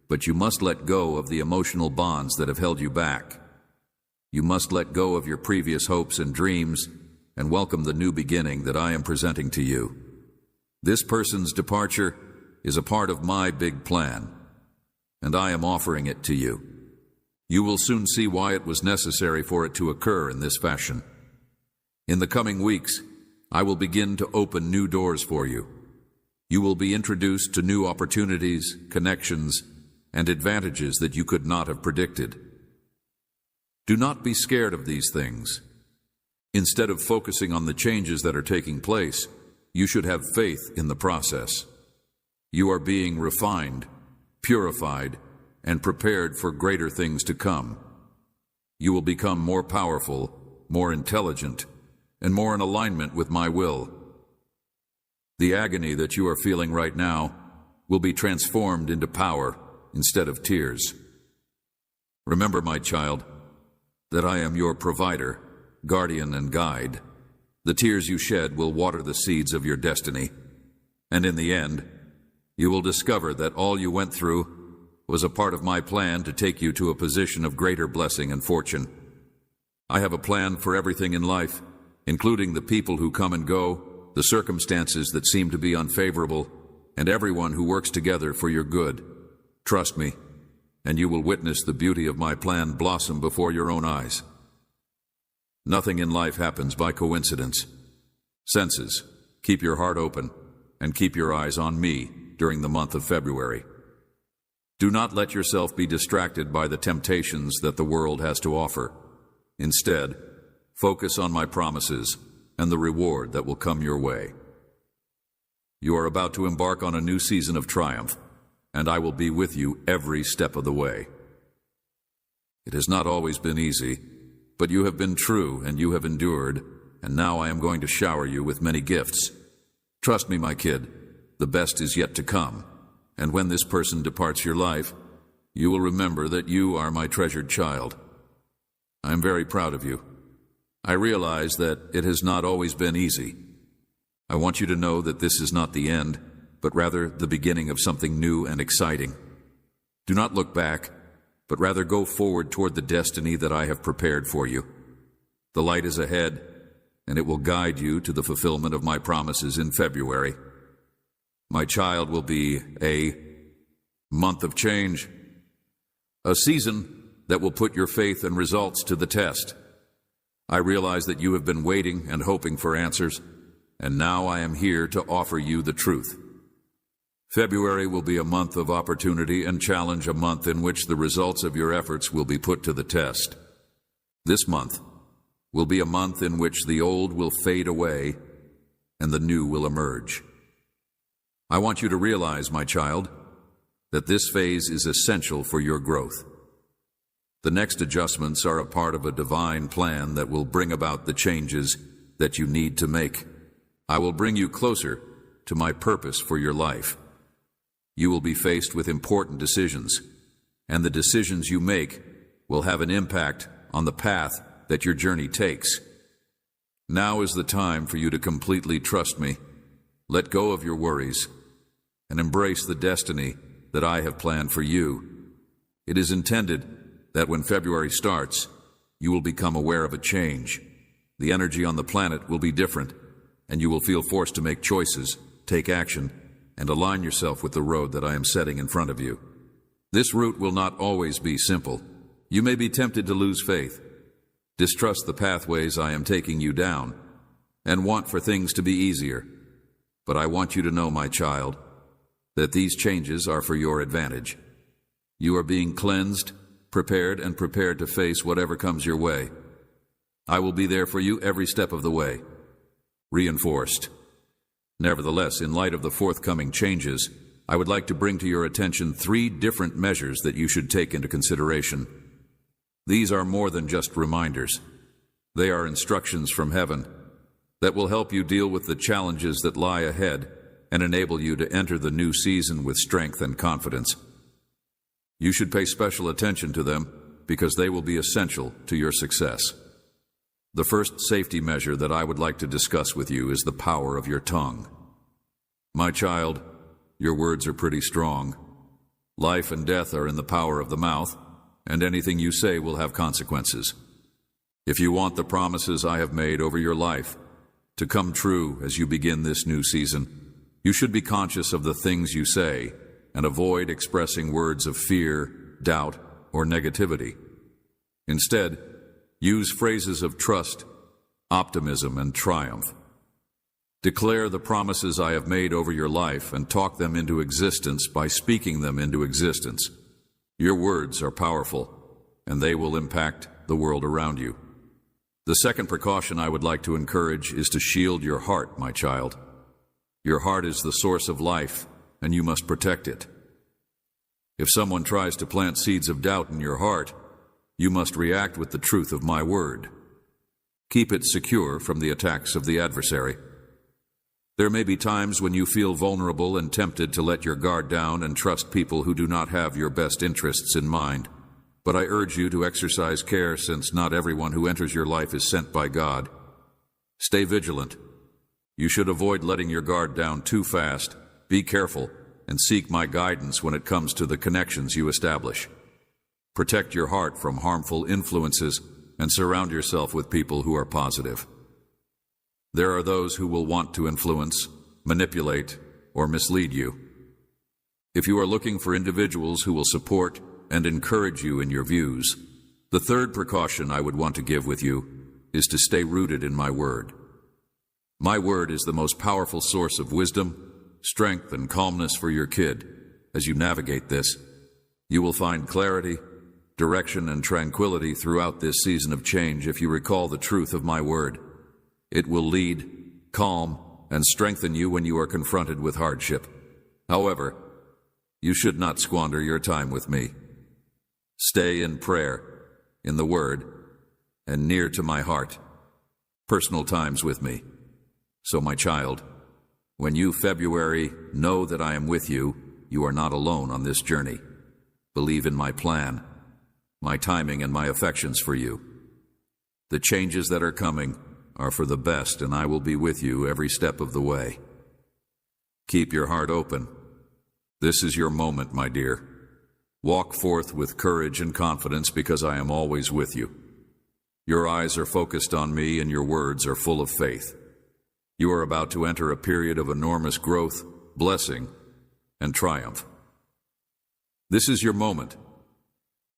but you must let go of the emotional bonds that have held you back. You must let go of your previous hopes and dreams and welcome the new beginning that I am presenting to you. This person's departure is a part of my big plan, and I am offering it to you. You will soon see why it was necessary for it to occur in this fashion. In the coming weeks, I will begin to open new doors for you. You will be introduced to new opportunities, connections, and advantages that you could not have predicted. Do not be scared of these things. Instead of focusing on the changes that are taking place, you should have faith in the process. You are being refined, purified, and prepared for greater things to come. You will become more powerful, more intelligent, and more in alignment with my will. The agony that you are feeling right now will be transformed into power instead of tears. Remember, my child, that I am your provider, guardian, and guide. The tears you shed will water the seeds of your destiny, and in the end, you will discover that all you went through was a part of my plan to take you to a position of greater blessing and fortune. I have a plan for everything in life, including the people who come and go, the circumstances that seem to be unfavorable, and everyone who works together for your good. Trust me, and you will witness the beauty of my plan blossom before your own eyes. Nothing in life happens by coincidence. Senses, keep your heart open and keep your eyes on me during the month of February. Do not let yourself be distracted by the temptations that the world has to offer. Instead, focus on my promises and the reward that will come your way. You are about to embark on a new season of triumph, and I will be with you every step of the way. It has not always been easy, but you have been true and you have endured, and now I am going to shower you with many gifts. Trust me, my kid, the best is yet to come, and when this person departs your life, you will remember that you are my treasured child. I am very proud of you. I realize that it has not always been easy. I want you to know that this is not the end, but rather the beginning of something new and exciting. Do not look back, but rather go forward toward the destiny that I have prepared for you. The light is ahead, and it will guide you to the fulfillment of my promises in February. My child will be a month of change, a season that will put your faith and results to the test. I realize that you have been waiting and hoping for answers, and now I am here to offer you the truth. February will be a month of opportunity and challenge, a month in which the results of your efforts will be put to the test. This month will be a month in which the old will fade away and the new will emerge. I want you to realize, my child, that this phase is essential for your growth. The next adjustments are a part of a divine plan that will bring about the changes that you need to make. I will bring you closer to my purpose for your life. You will be faced with important decisions, and the decisions you make will have an impact on the path that your journey takes. Now is the time for you to completely trust me, let go of your worries, and embrace the destiny that I have planned for you. It is intended that when February starts, you will become aware of a change. The energy on the planet will be different, and you will feel forced to make choices, take action, and align yourself with the road that I am setting in front of you. This route will not always be simple. You may be tempted to lose faith, distrust the pathways I am taking you down, and want for things to be easier. But I want you to know, my child, that these changes are for your advantage. You are being cleansed, prepared to face whatever comes your way. I will be there for you every step of the way. Reinforced. Nevertheless, in light of the forthcoming changes, I would like to bring to your attention 3 different measures that you should take into consideration. These are more than just reminders. They are instructions from heaven that will help you deal with the challenges that lie ahead and enable you to enter the new season with strength and confidence. You should pay special attention to them because they will be essential to your success. The first safety measure that I would like to discuss with you is the power of your tongue. My child, your words are pretty strong. Life and death are in the power of the mouth, and anything you say will have consequences. If you want the promises I have made over your life to come true as you begin this new season, you should be conscious of the things you say and avoid expressing words of fear, doubt, or negativity. Instead, use phrases of trust, optimism, and triumph. Declare the promises I have made over your life and talk them into existence by speaking them into existence. Your words are powerful, and they will impact the world around you. The second precaution I would like to encourage is to shield your heart, my child. Your heart is the source of life, and you must protect it. If someone tries to plant seeds of doubt in your heart, you must react with the truth of my word. Keep it secure from the attacks of the adversary. There may be times when you feel vulnerable and tempted to let your guard down and trust people who do not have your best interests in mind. But I urge you to exercise care, since not everyone who enters your life is sent by God. Stay vigilant. You should avoid letting your guard down too fast. Be careful and seek my guidance when it comes to the connections you establish. Protect your heart from harmful influences and surround yourself with people who are positive. There are those who will want to influence, manipulate, or mislead you. If you are looking for individuals who will support and encourage you in your views, the third precaution I would want to give with you is to stay rooted in my word. My word is the most powerful source of wisdom, strength, and calmness for your kid. As you navigate this, you will find clarity, direction, and tranquility throughout this season of change if you recall the truth of my word. It will lead, calm, and strengthen you when you are confronted with hardship. However, you should not squander your time with me. Stay in prayer, in the Word, and near to my heart. Personal times with me. So, my child, when you February know that I am with you, you are not alone on this journey. Believe in my plan, my timing, and my affections for you. The changes that are coming are for the best, and I will be with you every step of the way. Keep your heart open. This is your moment, my dear. Walk forth with courage and confidence, because I am always with you. Your eyes are focused on me, and your words are full of faith. You are about to enter a period of enormous growth, blessing, and triumph. This is your moment.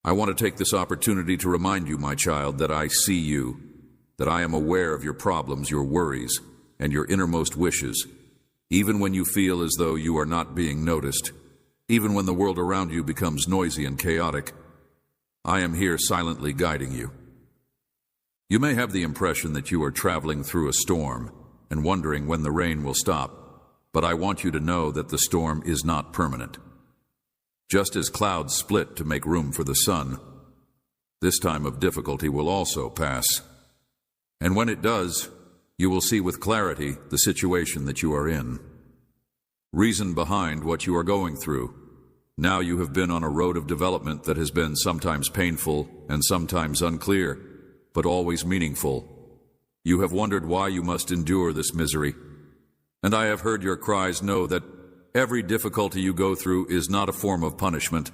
I want to take this opportunity to remind you, my child, that I see you, that I am aware of your problems, your worries, and your innermost wishes, even when you feel as though you are not being noticed, even when the world around you becomes noisy and chaotic. I am here silently guiding you. You may have the impression that you are traveling through a storm and wondering when the rain will stop, but I want you to know that the storm is not permanent. Just as clouds split to make room for the sun, this time of difficulty will also pass. And when it does, you will see with clarity the situation that you are in. Reason behind what you are going through. Now you have been on a road of development that has been sometimes painful and sometimes unclear, but always meaningful. You have wondered why you must endure this misery. And I have heard your cries. Know that every difficulty you go through is not a form of punishment,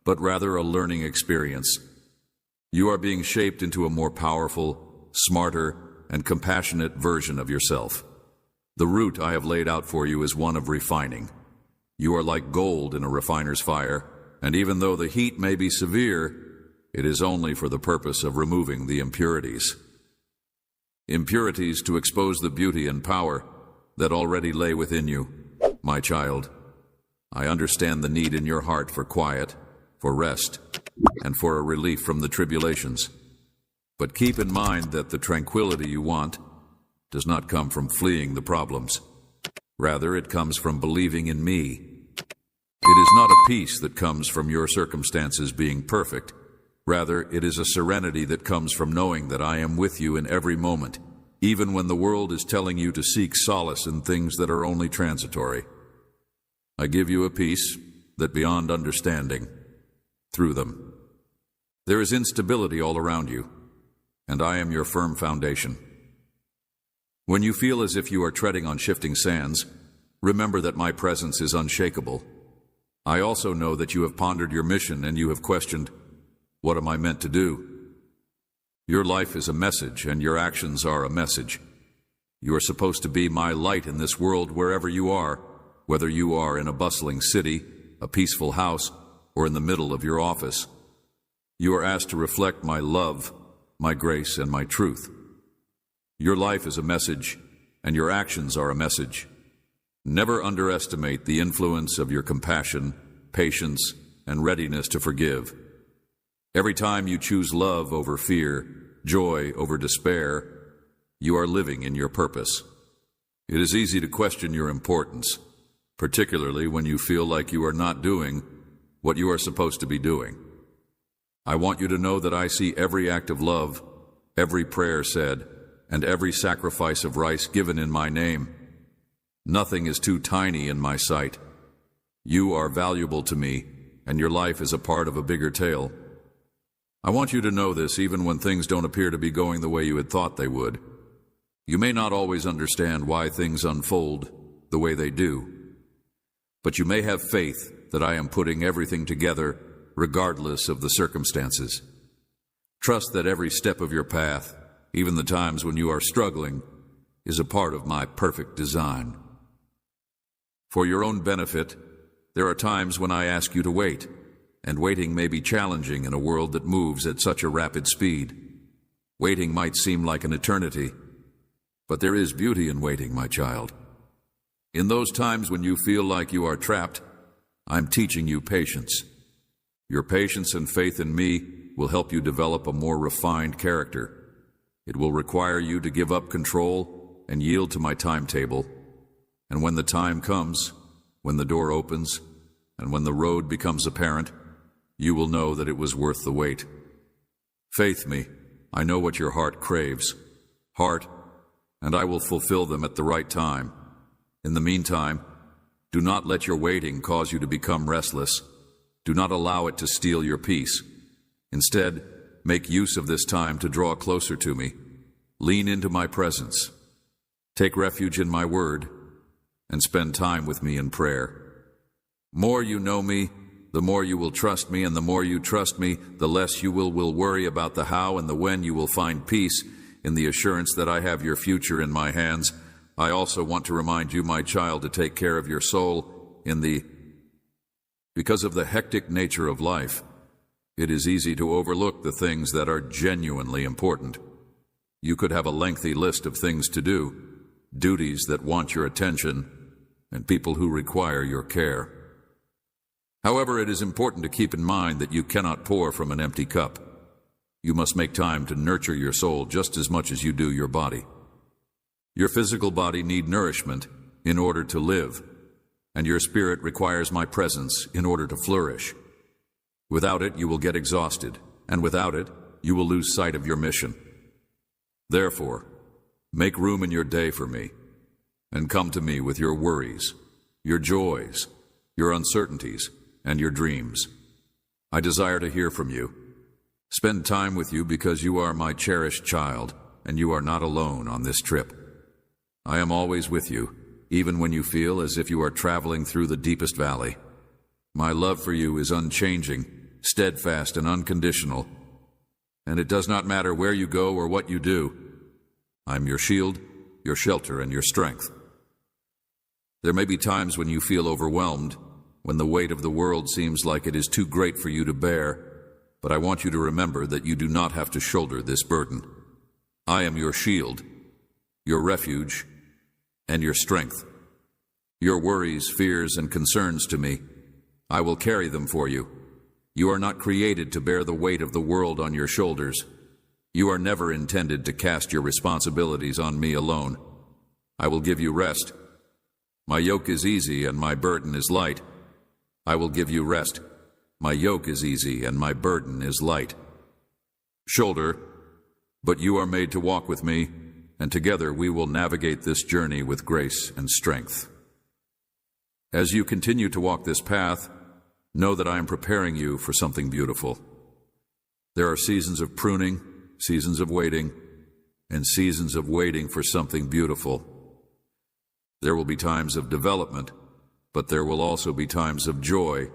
but rather a learning experience. You are being shaped into a more powerful, smarter, and compassionate version of yourself. The route I have laid out for you is one of refining. You are like gold in a refiner's fire, and even though the heat may be severe, it is only for the purpose of removing the impurities. Impurities to expose the beauty and power that already lay within you. My child, I understand the need in your heart for quiet, for rest, and for a relief from the tribulations. But keep in mind that the tranquility you want does not come from fleeing the problems. Rather, it comes from believing in me. It is not a peace that comes from your circumstances being perfect. Rather, it is a serenity that comes from knowing that I am with you in every moment, even when the world is telling you to seek solace in things that are only transitory. I give you a peace that beyond understanding, through them. There is instability all around you, and I am your firm foundation. When you feel as if you are treading on shifting sands, remember that my presence is unshakable. I also know that you have pondered your mission and you have questioned, what am I meant to do? Your life is a message, and your actions are a message. You are supposed to be my light in this world wherever you are, whether you are in a bustling city, a peaceful house, or in the middle of your office. You are asked to reflect my love, my grace, and my truth. Your life is a message, and your actions are a message. Never underestimate the influence of your compassion, patience, and readiness to forgive. Every time you choose love over fear, joy over despair, you are living in your purpose. It is easy to question your importance, particularly when you feel like you are not doing what you are supposed to be doing. I want you to know that I see every act of love, every prayer said, and every sacrifice of rice given in my name. Nothing is too tiny in my sight. You are valuable to me, and your life is a part of a bigger tale. I want you to know this even when things don't appear to be going the way you had thought they would. You may not always understand why things unfold the way they do, but you may have faith that I am putting everything together regardless of the circumstances. Trust that every step of your path, even the times when you are struggling, is a part of my perfect design. For your own benefit, there are times when I ask you to wait, and waiting may be challenging in a world that moves at such a rapid speed. Waiting might seem like an eternity, but there is beauty in waiting, my child. In those times when you feel like you are trapped, I'm teaching you patience. Your patience and faith in me will help you develop a more refined character. It will require you to give up control and yield to my timetable. And when the time comes, when the door opens, and when the road becomes apparent, you will know that it was worth the wait. Faith me, I know what your heart craves. Heart, and I will fulfill them at the right time. In the meantime, do not let your waiting cause you to become restless. Do not allow it to steal your peace. Instead, make use of this time to draw closer to me. Lean into my presence. Take refuge in my word, and spend time with me in prayer. More you know me, the more you will trust me, and the more you trust me, the less you will worry about the how and the when. You will find peace in the assurance that I have your future in my hands. I also want to remind you, my child, to take care of your soul because of the hectic nature of life. It is easy to overlook the things that are genuinely important. You could have a lengthy list of things to do, duties that want your attention, and people who require your care. However, it is important to keep in mind that you cannot pour from an empty cup. You must make time to nurture your soul just as much as you do your body. Your physical body needs nourishment in order to live, and your spirit requires my presence in order to flourish. Without it, you will get exhausted, and without it, you will lose sight of your mission. Therefore, make room in your day for me, and come to me with your worries, your joys, your uncertainties, and your dreams. I desire to hear from you. Spend time with you because you are my cherished child, and you are not alone on this trip. I am always with you, even when you feel as if you are traveling through the deepest valley. My love for you is unchanging, steadfast, and unconditional, and it does not matter where you go or what you do. I'm your shield, your shelter, and your strength. There may be times when you feel overwhelmed, when the weight of the world seems like it is too great for you to bear, but I want you to remember that you do not have to shoulder this burden. I am your shield, your refuge, and your strength. Your worries, fears, and concerns to me, I will carry them for you. You are not created to bear the weight of the world on your shoulders. You are never intended to cast your responsibilities on me alone. I will give you rest. My yoke is easy and my burden is light. I will give you rest. My yoke is easy and my burden is light. Shoulder, but you are made to walk with me, and together we will navigate this journey with grace and strength. As you continue to walk this path, know that I am preparing you for something beautiful. There are seasons of pruning, seasons of waiting, and seasons of waiting for something beautiful. There will be times of development, but there will also be times of joy,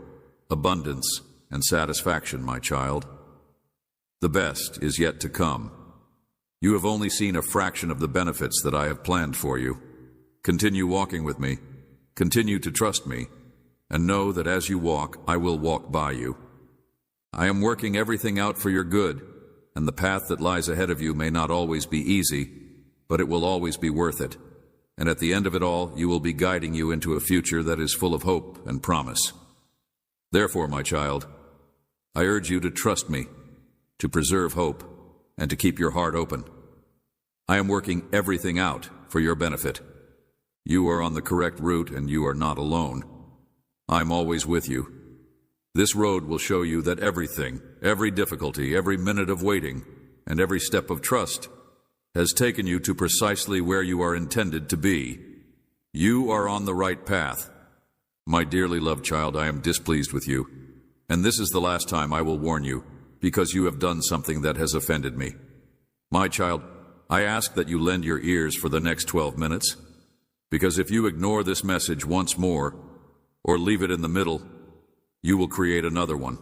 abundance, and satisfaction, my child. The best is yet to come. You have only seen a fraction of the benefits that I have planned for you. Continue walking with me, continue to trust me, and know that as you walk, I will walk by you. I am working everything out for your good, and the path that lies ahead of you may not always be easy, but it will always be worth it. And at the end of it all, you will be guiding you into a future that is full of hope and promise. Therefore, my child, I urge you to trust me, to preserve hope, and to keep your heart open. I am working everything out for your benefit. You are on the correct route, and you are not alone. I'm always with you. This road will show you that everything, every difficulty, every minute of waiting, and every step of trust has taken you to precisely where you are intended to be. You are on the right path. My dearly loved child, I am displeased with you, and this is the last time I will warn you, because you have done something that has offended me. My child, I ask that you lend your ears for the next 12 minutes, because if you ignore this message once more, or leave it in the middle, you will create another one.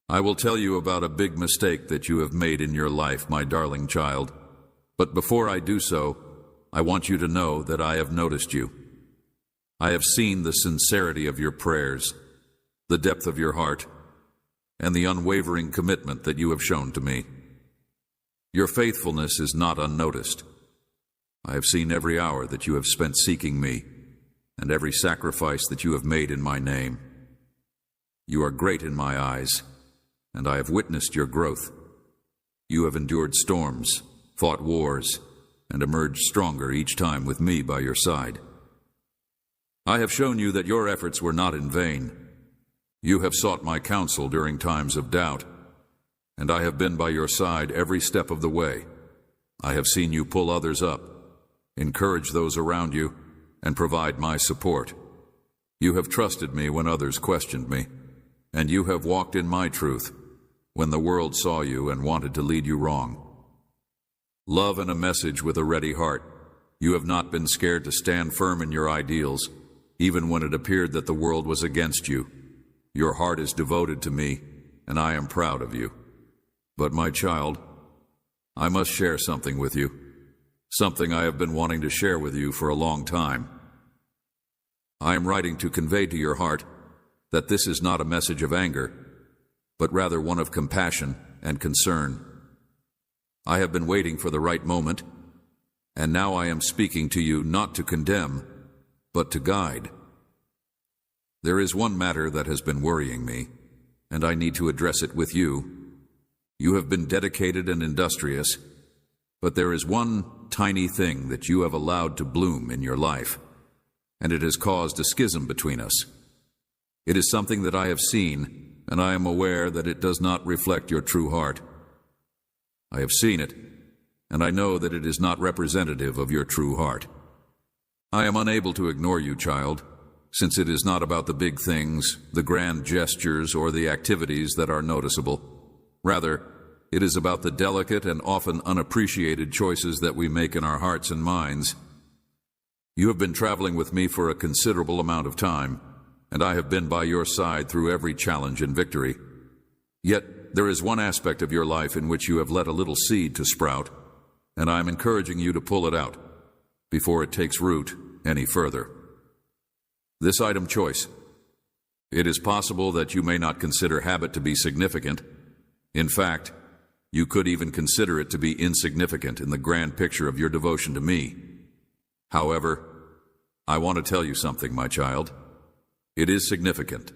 I will tell you about a big mistake that you have made in your life, my darling child. But before I do so, I want you to know that I have noticed you. I have seen the sincerity of your prayers, the depth of your heart, and the unwavering commitment that you have shown to me. Your faithfulness is not unnoticed. I have seen every hour that you have spent seeking me, and every sacrifice that you have made in my name. You are great in my eyes, and I have witnessed your growth. You have endured storms, fought wars, and emerged stronger each time with me by your side. I have shown you that your efforts were not in vain. You have sought my counsel during times of doubt, and I have been by your side every step of the way. I have seen you pull others up, encourage those around you, and provide my support. You have trusted me when others questioned me, and you have walked in my truth when the world saw you and wanted to lead you wrong. Love and a message with a ready heart. You have not been scared to stand firm in your ideals, even when it appeared that the world was against you. Your heart is devoted to me, and I am proud of you. But my child, I must share something with you, something I have been wanting to share with you for a long time. I am writing to convey to your heart that this is not a message of anger, but rather one of compassion and concern. I have been waiting for the right moment, and now I am speaking to you not to condemn, but to guide. There is one matter that has been worrying me, and I need to address it with you. You have been dedicated and industrious, but there is one tiny thing that you have allowed to bloom in your life, and it has caused a schism between us. It is something that I have seen and I am aware that it does not reflect your true heart. I have seen it, and I know that it is not representative of your true heart. I am unable to ignore you, child, since it is not about the big things, the grand gestures, or the activities that are noticeable. Rather, it is about the delicate and often unappreciated choices that we make in our hearts and minds. You have been traveling with me for a considerable amount of time, and I have been by your side through every challenge and victory. Yet, there is one aspect of your life in which you have let a little seed to sprout, and I am encouraging you to pull it out before it takes root any further. This item choice. It is possible that you may not consider habit to be significant. In fact, you could even consider it to be insignificant in the grand picture of your devotion to me. However, I want to tell you something, my child. It is significant,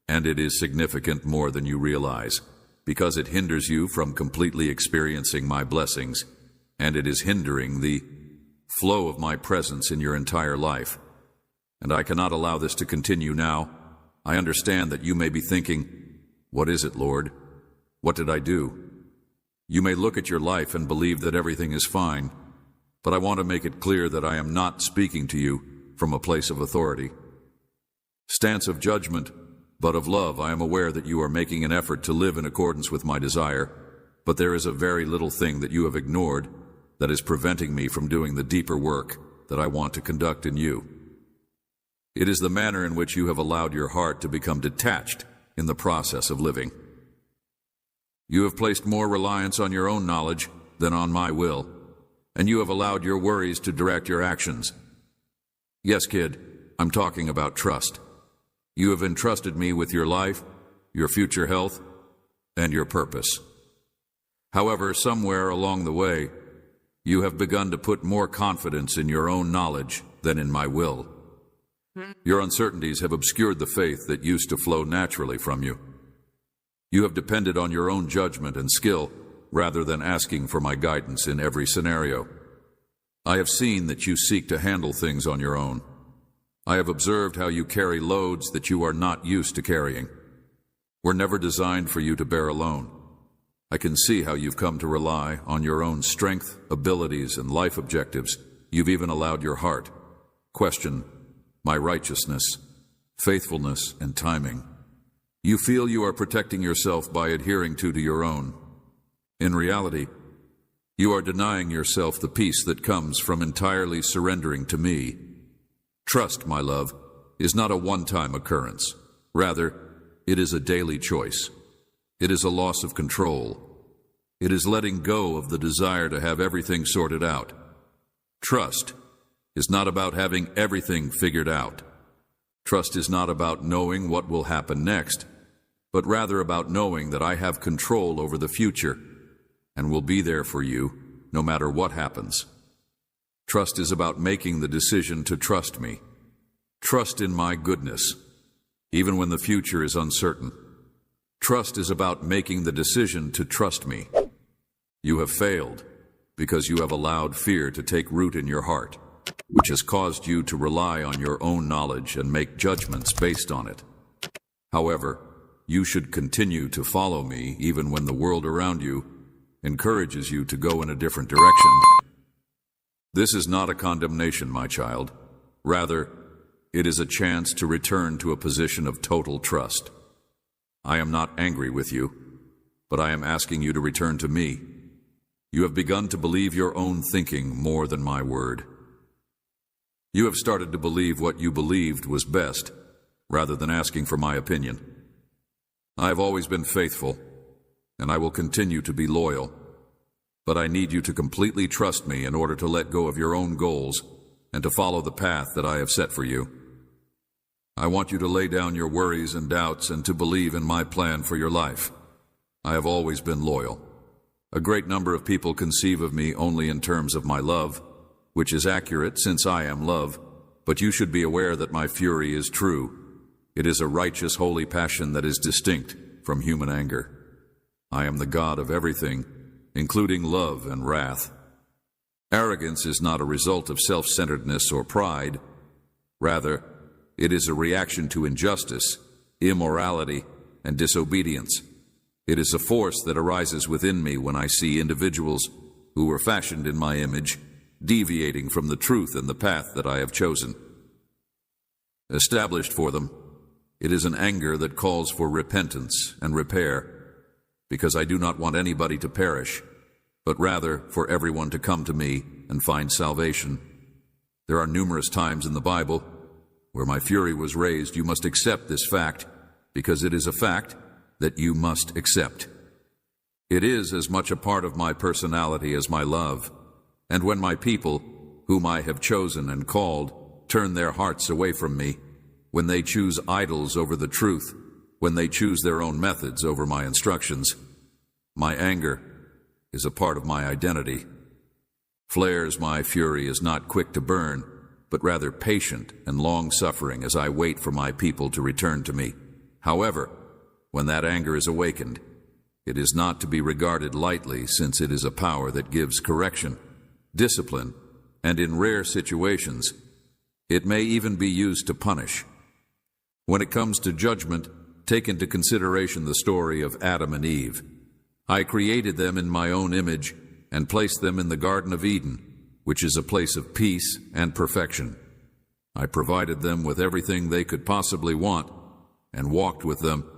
and it is significant more than you realize, because it hinders you from completely experiencing my blessings, and it is hindering the flow of my presence in your entire life. And I cannot allow this to continue now. I understand that you may be thinking, "What is it, Lord? What did I do?" You may look at your life and believe that everything is fine, but I want to make it clear that I am not speaking to you from a place of authority. Stance of judgment, but of love. I am aware that you are making an effort to live in accordance with my desire, but there is a very little thing that you have ignored that is preventing me from doing the deeper work that I want to conduct in you. It is the manner in which you have allowed your heart to become detached in the process of living. You have placed more reliance on your own knowledge than on my will, and you have allowed your worries to direct your actions. Yes, kid, I'm talking about trust. You have entrusted me with your life, your future health, and your purpose. However, somewhere along the way, you have begun to put more confidence in your own knowledge than in my will. Your uncertainties have obscured the faith that used to flow naturally from you. You have depended on your own judgment and skill rather than asking for my guidance in every scenario. I have seen that you seek to handle things on your own. I have observed how you carry loads that you are not used to carrying. Were never designed for you to bear alone. I can see how you've come to rely on your own strength, abilities, and life objectives. You've even allowed your heart question my righteousness, faithfulness, and timing. You feel you are protecting yourself by adhering to your own. In reality, you are denying yourself the peace that comes from entirely surrendering to me. Trust, my love, is not a one-time occurrence. Rather, it is a daily choice. It is a loss of control. It is letting go of the desire to have everything sorted out. Trust is not about having everything figured out. Trust is not about knowing what will happen next, but rather about knowing that I have control over the future and will be there for you no matter what happens. Trust is about making the decision to trust me. Trust in my goodness, even when the future is uncertain. Trust is about making the decision to trust me. You have failed because you have allowed fear to take root in your heart, which has caused you to rely on your own knowledge and make judgments based on it. However, you should continue to follow me even when the world around you encourages you to go in a different direction. This is not a condemnation, my child. Rather, it is a chance to return to a position of total trust. I am not angry with you, but I am asking you to return to me. You have begun to believe your own thinking more than my word. You have started to believe what you believed was best, rather than asking for my opinion. I have always been faithful, and I will continue to be loyal, but I need you to completely trust me in order to let go of your own goals and to follow the path that I have set for you. I want you to lay down your worries and doubts and to believe in my plan for your life. I have always been loyal. A great number of people conceive of me only in terms of my love, which is accurate since I am love, but you should be aware that my fury is true. It is a righteous, holy passion that is distinct from human anger. I am the God of everything, including love and wrath. Arrogance is not a result of self-centeredness or pride. Rather, it is a reaction to injustice, immorality, and disobedience. It is a force that arises within me when I see individuals who were fashioned in my image deviating from the truth and the path that I have chosen. Established for them, it is an anger that calls for repentance and repair, because I do not want anybody to perish, but rather for everyone to come to me and find salvation. There are numerous times in the Bible where my fury was raised. You must accept this fact, because it is a fact that you must accept. It is as much a part of my personality as my love, and when my people, whom I have chosen and called, turn their hearts away from me, when they choose idols over the truth, when they choose their own methods over my instructions, my anger is a part of my identity. Flares my fury is not quick to burn, but rather patient and long-suffering as I wait for my people to return to me. However, when that anger is awakened, it is not to be regarded lightly, since it is a power that gives correction, discipline, and in rare situations, it may even be used to punish. When it comes to judgment, take into consideration the story of Adam and Eve. I created them in my own image and placed them in the Garden of Eden, which is a place of peace and perfection. I provided them with everything they could possibly want and walked with them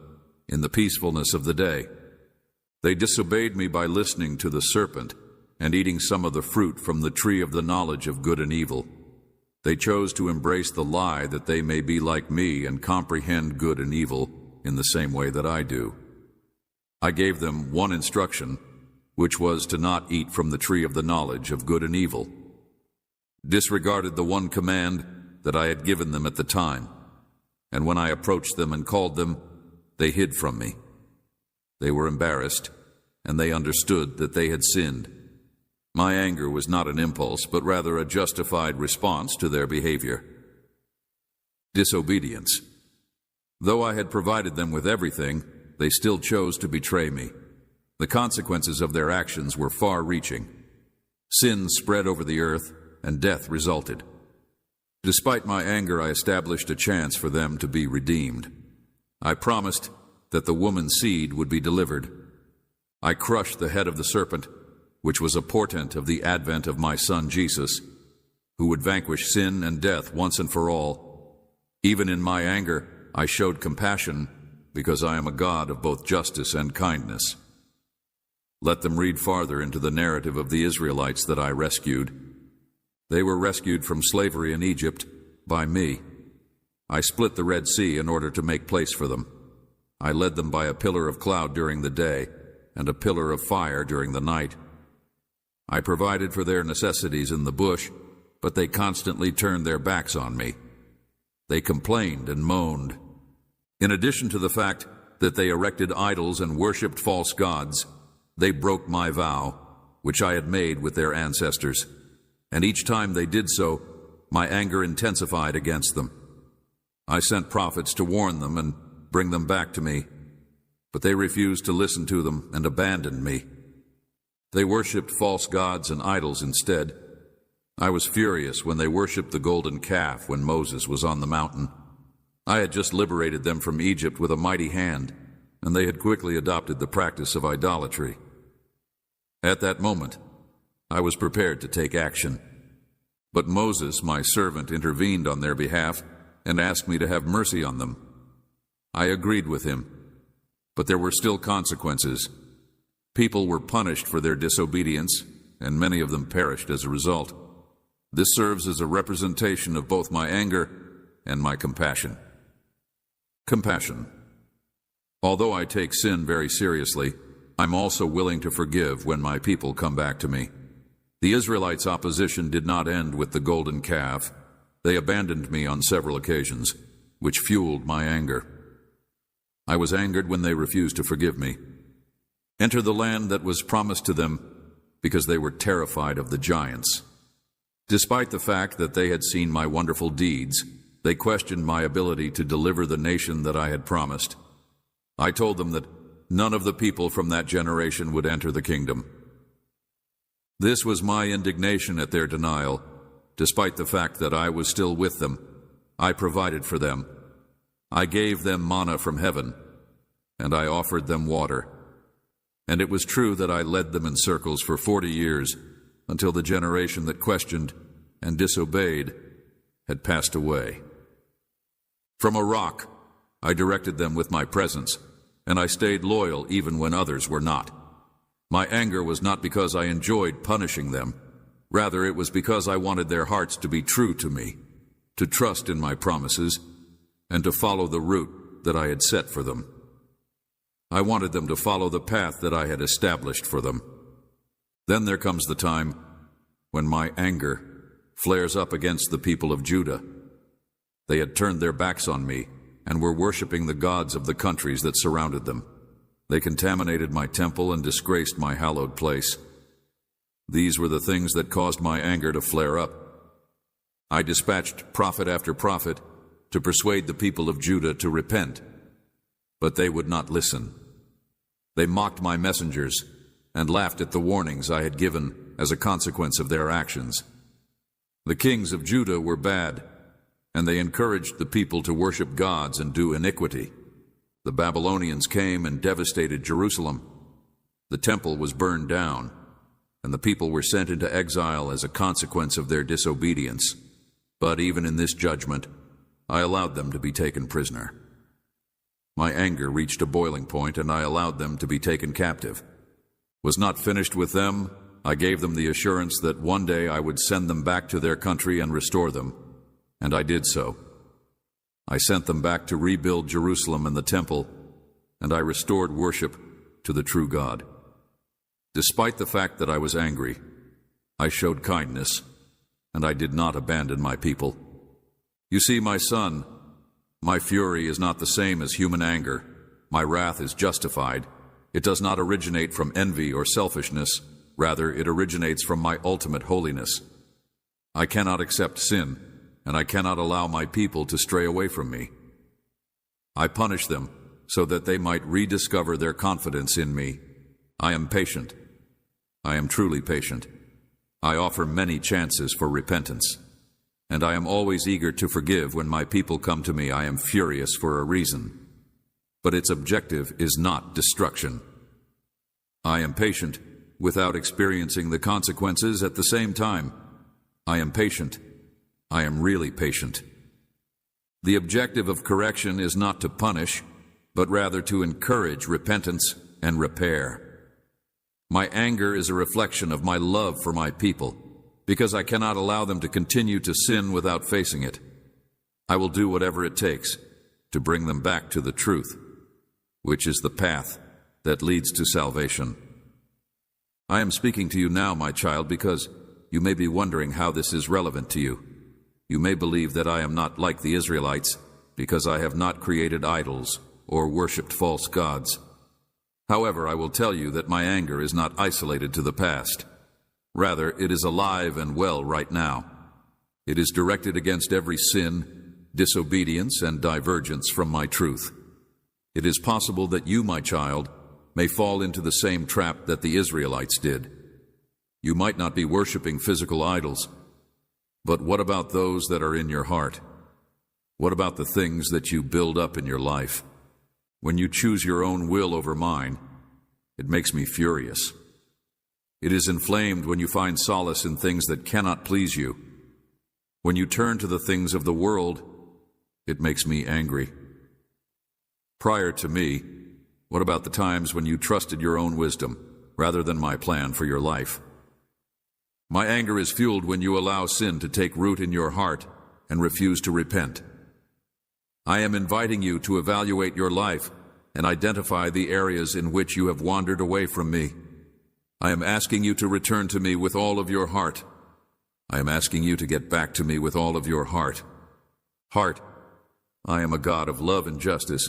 in the peacefulness of the day. They disobeyed me by listening to the serpent and eating some of the fruit from the tree of the knowledge of good and evil. They chose to embrace the lie that they may be like me and comprehend good and evil in the same way that I do. I gave them one instruction, which was to not eat from the tree of the knowledge of good and evil. Disregarded the one command that I had given them at the time, and when I approached them and called them, they hid from me. They were embarrassed, and they understood that they had sinned. My anger was not an impulse, but rather a justified response to their behavior. Disobedience. Though I had provided them with everything, they still chose to betray me. The consequences of their actions were far-reaching. Sin spread over the earth, and death resulted. Despite my anger, I established a chance for them to be redeemed. I promised that the woman's seed would be delivered. I crushed the head of the serpent, which was a portent of the advent of my Son Jesus, who would vanquish sin and death once and for all. Even in my anger, I showed compassion, because I am a God of both justice and kindness. Let them read farther into the narrative of the Israelites that I rescued. They were rescued from slavery in Egypt by me. I split the Red Sea in order to make place for them. I led them by a pillar of cloud during the day and a pillar of fire during the night. I provided for their necessities in the bush, but they constantly turned their backs on me. They complained and moaned. In addition to the fact that they erected idols and worshipped false gods, they broke my vow, which I had made with their ancestors, and each time they did so, my anger intensified against them. I sent prophets to warn them and bring them back to me, but they refused to listen to them and abandoned me. They worshipped false gods and idols instead. I was furious when they worshipped the golden calf when Moses was on the mountain. I had just liberated them from Egypt with a mighty hand, and they had quickly adopted the practice of idolatry. At that moment, I was prepared to take action. But Moses, my servant, intervened on their behalf and asked me to have mercy on them. I agreed with him, but there were still consequences. People were punished for their disobedience, and many of them perished as a result. This serves as a representation of both my anger and my compassion. Compassion. Although I take sin very seriously, I'm also willing to forgive when my people come back to me. The Israelites' opposition did not end with the golden calf. They abandoned me on several occasions, which fueled my anger. I was angered when they refused to forgive me. Enter the land that was promised to them, because they were terrified of the giants. Despite the fact that they had seen my wonderful deeds, they questioned my ability to deliver the nation that I had promised. I told them that none of the people from that generation would enter the kingdom. This was my indignation at their denial. Despite the fact that I was still with them, I provided for them. I gave them manna from heaven, and I offered them water. And it was true that I led them in circles for 40 years, until the generation that questioned and disobeyed had passed away. From a rock, I directed them with my presence, and I stayed loyal even when others were not. My anger was not because I enjoyed punishing them. Rather, it was because I wanted their hearts to be true to me, to trust in my promises, and to follow the route that I had set for them. I wanted them to follow the path that I had established for them. Then there comes the time when my anger flares up against the people of Judah. They had turned their backs on me and were worshiping the gods of the countries that surrounded them. They contaminated my temple and disgraced my hallowed place. These were the things that caused my anger to flare up. I dispatched prophet after prophet to persuade the people of Judah to repent, but they would not listen. They mocked my messengers and laughed at the warnings I had given as a consequence of their actions. The kings of Judah were bad, and they encouraged the people to worship gods and do iniquity. The Babylonians came and devastated Jerusalem. The temple was burned down, and the people were sent into exile as a consequence of their disobedience. But even in this judgment, I allowed them to be taken prisoner. My anger reached a boiling point, and I allowed them to be taken captive. Was not finished with them, I gave them the assurance that one day I would send them back to their country and restore them, and I did so. I sent them back to rebuild Jerusalem and the temple, and I restored worship to the true God. Despite the fact that I was angry, I showed kindness, and I did not abandon my people. You see, my son, my fury is not the same as human anger. My wrath is justified. It does not originate from envy or selfishness. Rather, it originates from my ultimate holiness. I cannot accept sin, and I cannot allow my people to stray away from me. I punish them so that they might rediscover their confidence in me. I am patient. I am truly patient. I offer many chances for repentance, and I am always eager to forgive when my people come to me. I am furious for a reason, but its objective is not destruction. I am patient without experiencing the consequences at the same time. I am patient. I am really patient. The objective of correction is not to punish, but rather to encourage repentance and repair. My anger is a reflection of my love for my people, because I cannot allow them to continue to sin without facing it. I will do whatever it takes to bring them back to the truth, which is the path that leads to salvation. I am speaking to you now, my child, because you may be wondering how this is relevant to you. You may believe that I am not like the Israelites, because I have not created idols or worshipped false gods. However, I will tell you that my anger is not isolated to the past. Rather, it is alive and well right now. It is directed against every sin, disobedience, and divergence from my truth. It is possible that you, my child, may fall into the same trap that the Israelites did. You might not be worshiping physical idols, but what about those that are in your heart? What about the things that you build up in your life? When you choose your own will over mine, it makes me furious. It is inflamed when you find solace in things that cannot please you. When you turn to the things of the world, it makes me angry. Prior to me, what about the times when you trusted your own wisdom rather than my plan for your life? My anger is fueled when you allow sin to take root in your heart and refuse to repent. I am inviting you to evaluate your life and identify the areas in which you have wandered away from me. I am asking you to return to me with all of your heart. I am asking you to get back to me with all of your heart. Heart, I am a God of love and justice.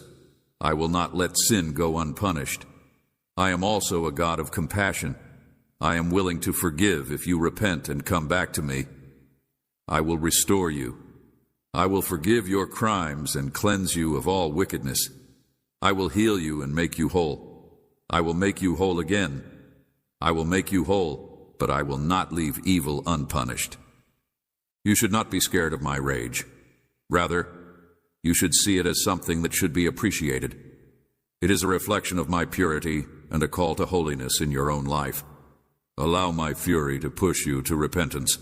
I will not let sin go unpunished. I am also a God of compassion. I am willing to forgive if you repent and come back to me. I will restore you. I will forgive your crimes and cleanse you of all wickedness. I will heal you and make you whole. I will make you whole again. I will make you whole, but I will not leave evil unpunished. You should not be scared of my rage. Rather, you should see it as something that should be appreciated. It is a reflection of my purity and a call to holiness in your own life. Allow my fury to push you to repentance,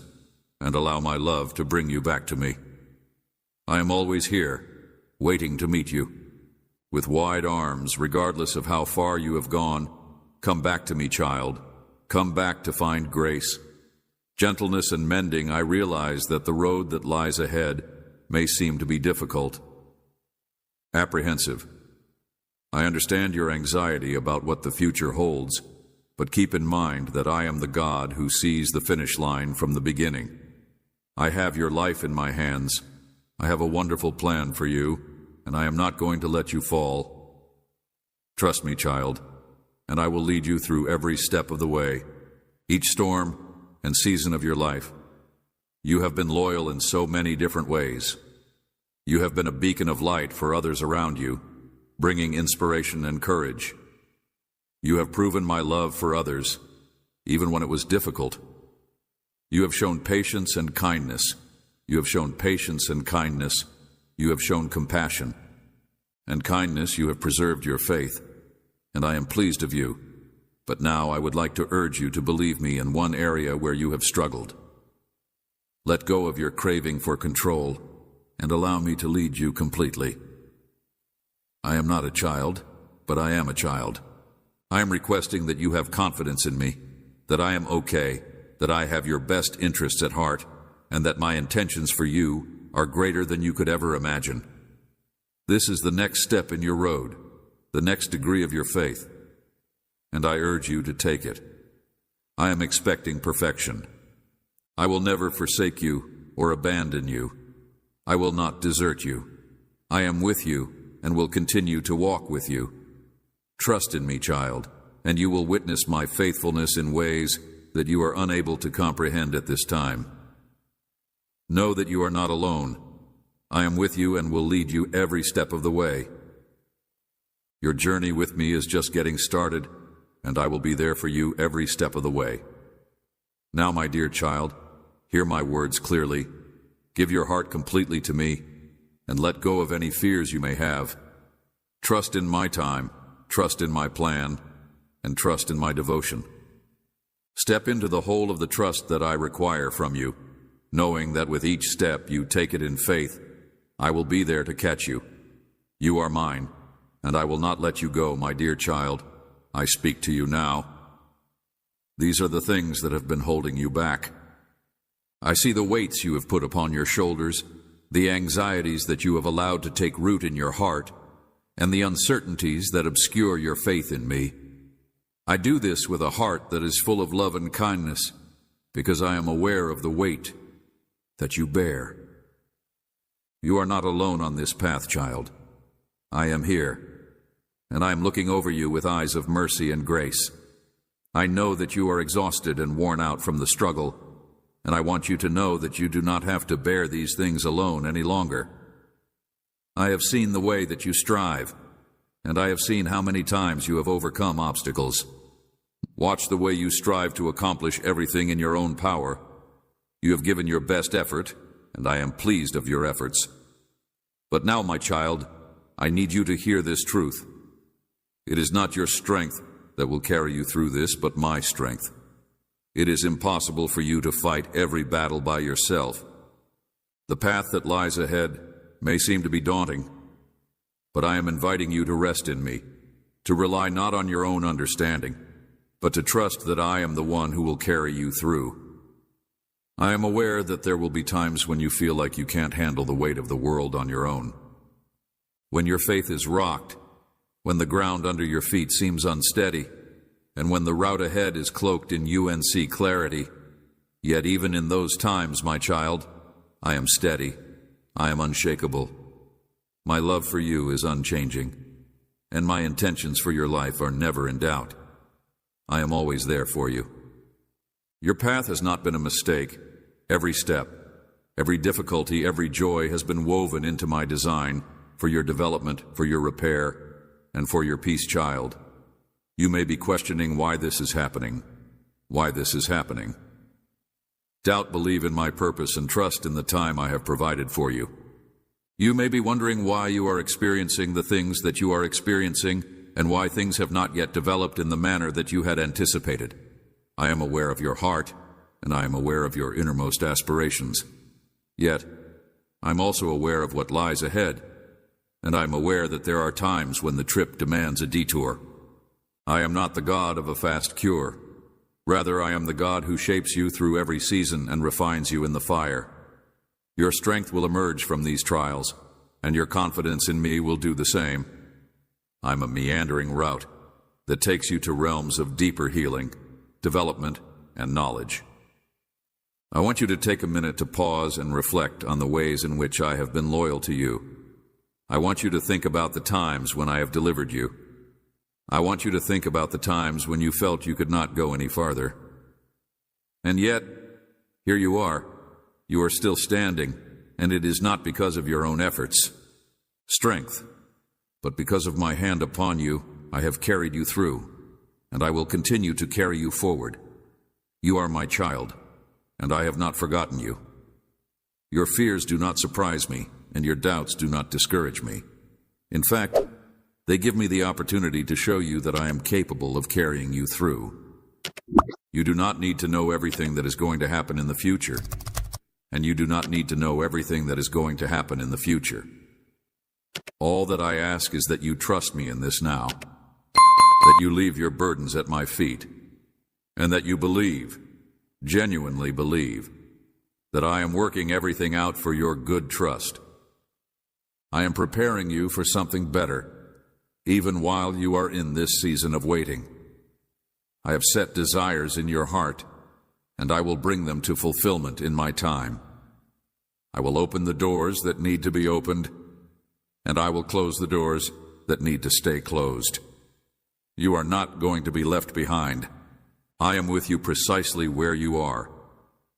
and allow my love to bring you back to me. I am always here, waiting to meet you. With wide arms, regardless of how far you have gone, come back to me, child. Come back to find grace. Gentleness and mending, I realize that the road that lies ahead may seem to be difficult. Apprehensive. I understand your anxiety about what the future holds, but keep in mind that I am the God who sees the finish line from the beginning. I have your life in my hands. I have a wonderful plan for you, and I am not going to let you fall. Trust me, child, and I will lead you through every step of the way, each storm and season of your life. You have been loyal in so many different ways. You have been a beacon of light for others around you, bringing inspiration and courage. You have proven my love for others, even when it was difficult. You have shown patience and kindness. You have shown patience and kindness. You have shown compassion. And kindness, you have preserved your faith. And I am pleased of you. But now I would like to urge you to believe me in one area where you have struggled. Let go of your craving for control and allow me to lead you completely. I am not a child, but I am a child. I am requesting that you have confidence in me, that I am okay, that I have your best interests at heart, and that my intentions for you are greater than you could ever imagine. This is the next step in your road, the next degree of your faith, and I urge you to take it. I am expecting perfection. I will never forsake you or abandon you. I will not desert you. I am with you and will continue to walk with you. Trust in me, child, and you will witness my faithfulness in ways that you are unable to comprehend at this time. Know that you are not alone. I am with you and will lead you every step of the way. Your journey with me is just getting started, and I will be there for you every step of the way. Now, my dear child, hear my words clearly. Give your heart completely to me, and let go of any fears you may have. Trust in my time, trust in my plan, and trust in my devotion. Step into the whole of the trust that I require from you, knowing that with each step you take it in faith. I will be there to catch you. You are mine, and I will not let you go, my dear child. I speak to you now. These are the things that have been holding you back. I see the weights you have put upon your shoulders, the anxieties that you have allowed to take root in your heart, and the uncertainties that obscure your faith in me. I do this with a heart that is full of love and kindness, because I am aware of the weight that you bear. You are not alone on this path, child. I am here, and I am looking over you with eyes of mercy and grace. I know that you are exhausted and worn out from the struggle, and I want you to know that you do not have to bear these things alone any longer. I have seen the way that you strive, and I have seen how many times you have overcome obstacles. Watch the way you strive to accomplish everything in your own power. You have given your best effort, and I am pleased of your efforts. But now, my child, I need you to hear this truth. It is not your strength that will carry you through this, but my strength. It is impossible for you to fight every battle by yourself. The path that lies ahead may seem to be daunting, but I am inviting you to rest in me, to rely not on your own understanding, but to trust that I am the one who will carry you through. I am aware that there will be times when you feel like you can't handle the weight of the world on your own. When your faith is rocked, when the ground under your feet seems unsteady, and when the route ahead is cloaked in UNC clarity. Yet even in those times, my child, I am steady. I am unshakable. My love for you is unchanging, and my intentions for your life are never in doubt. I am always there for you. Your path has not been a mistake. Every step, every difficulty, every joy has been woven into my design for your development, for your repair, and for your peace, child. You may be questioning why this is happening, why this is happening. Doubt, believe in my purpose, and trust in the time I have provided for you. You may be wondering why you are experiencing the things that you are experiencing and why things have not yet developed in the manner that you had anticipated. I am aware of your heart, and I am aware of your innermost aspirations. Yet, I'm also aware of what lies ahead, and I'm aware that there are times when the trip demands a detour. I am not the God of a fast cure. Rather, I am the God who shapes you through every season and refines you in the fire. Your strength will emerge from these trials, and your confidence in me will do the same. I'm a meandering route that takes you to realms of deeper healing, development, and knowledge. I want you to take a minute to pause and reflect on the ways in which I have been loyal to you. I want you to think about the times when I have delivered you. I want you to think about the times when you felt you could not go any farther. And yet, here you are. You are still standing, and it is not because of your own efforts, strength, but because of my hand upon you. I have carried you through, and I will continue to carry you forward. You are my child, and I have not forgotten you. Your fears do not surprise me, and your doubts do not discourage me. In fact, they give me the opportunity to show you that I am capable of carrying you through. You do not need to know everything that is going to happen in the future, and you do not need to know everything that is going to happen in the future. All that I ask is that you trust me in this now, that you leave your burdens at my feet, and that you believe, genuinely believe, that I am working everything out for your good trust. I am preparing you for something better, even while you are in this season of waiting. I have set desires in your heart, and I will bring them to fulfillment in my time. I will open the doors that need to be opened, and I will close the doors that need to stay closed. You are not going to be left behind. I am with you precisely where you are,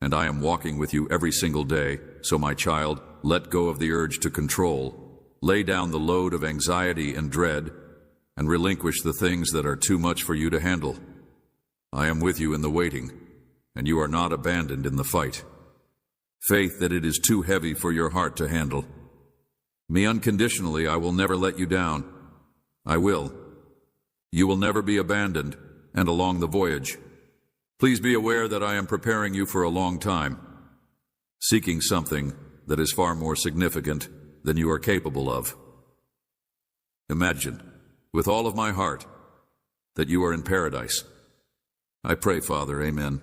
and I am walking with you every single day. So, my child, let go of the urge to control, lay down the load of anxiety and dread, and relinquish the things that are too much for you to handle. I am with you in the waiting, and you are not abandoned in the fight. Faith that it is too heavy for your heart to handle. Me unconditionally, I will never let you down. I will. You will never be abandoned, and along the voyage. Please be aware that I am preparing you for a long time, seeking something that is far more significant than you are capable of. Imagine, with all of my heart, that you are in paradise. I pray, Father, amen.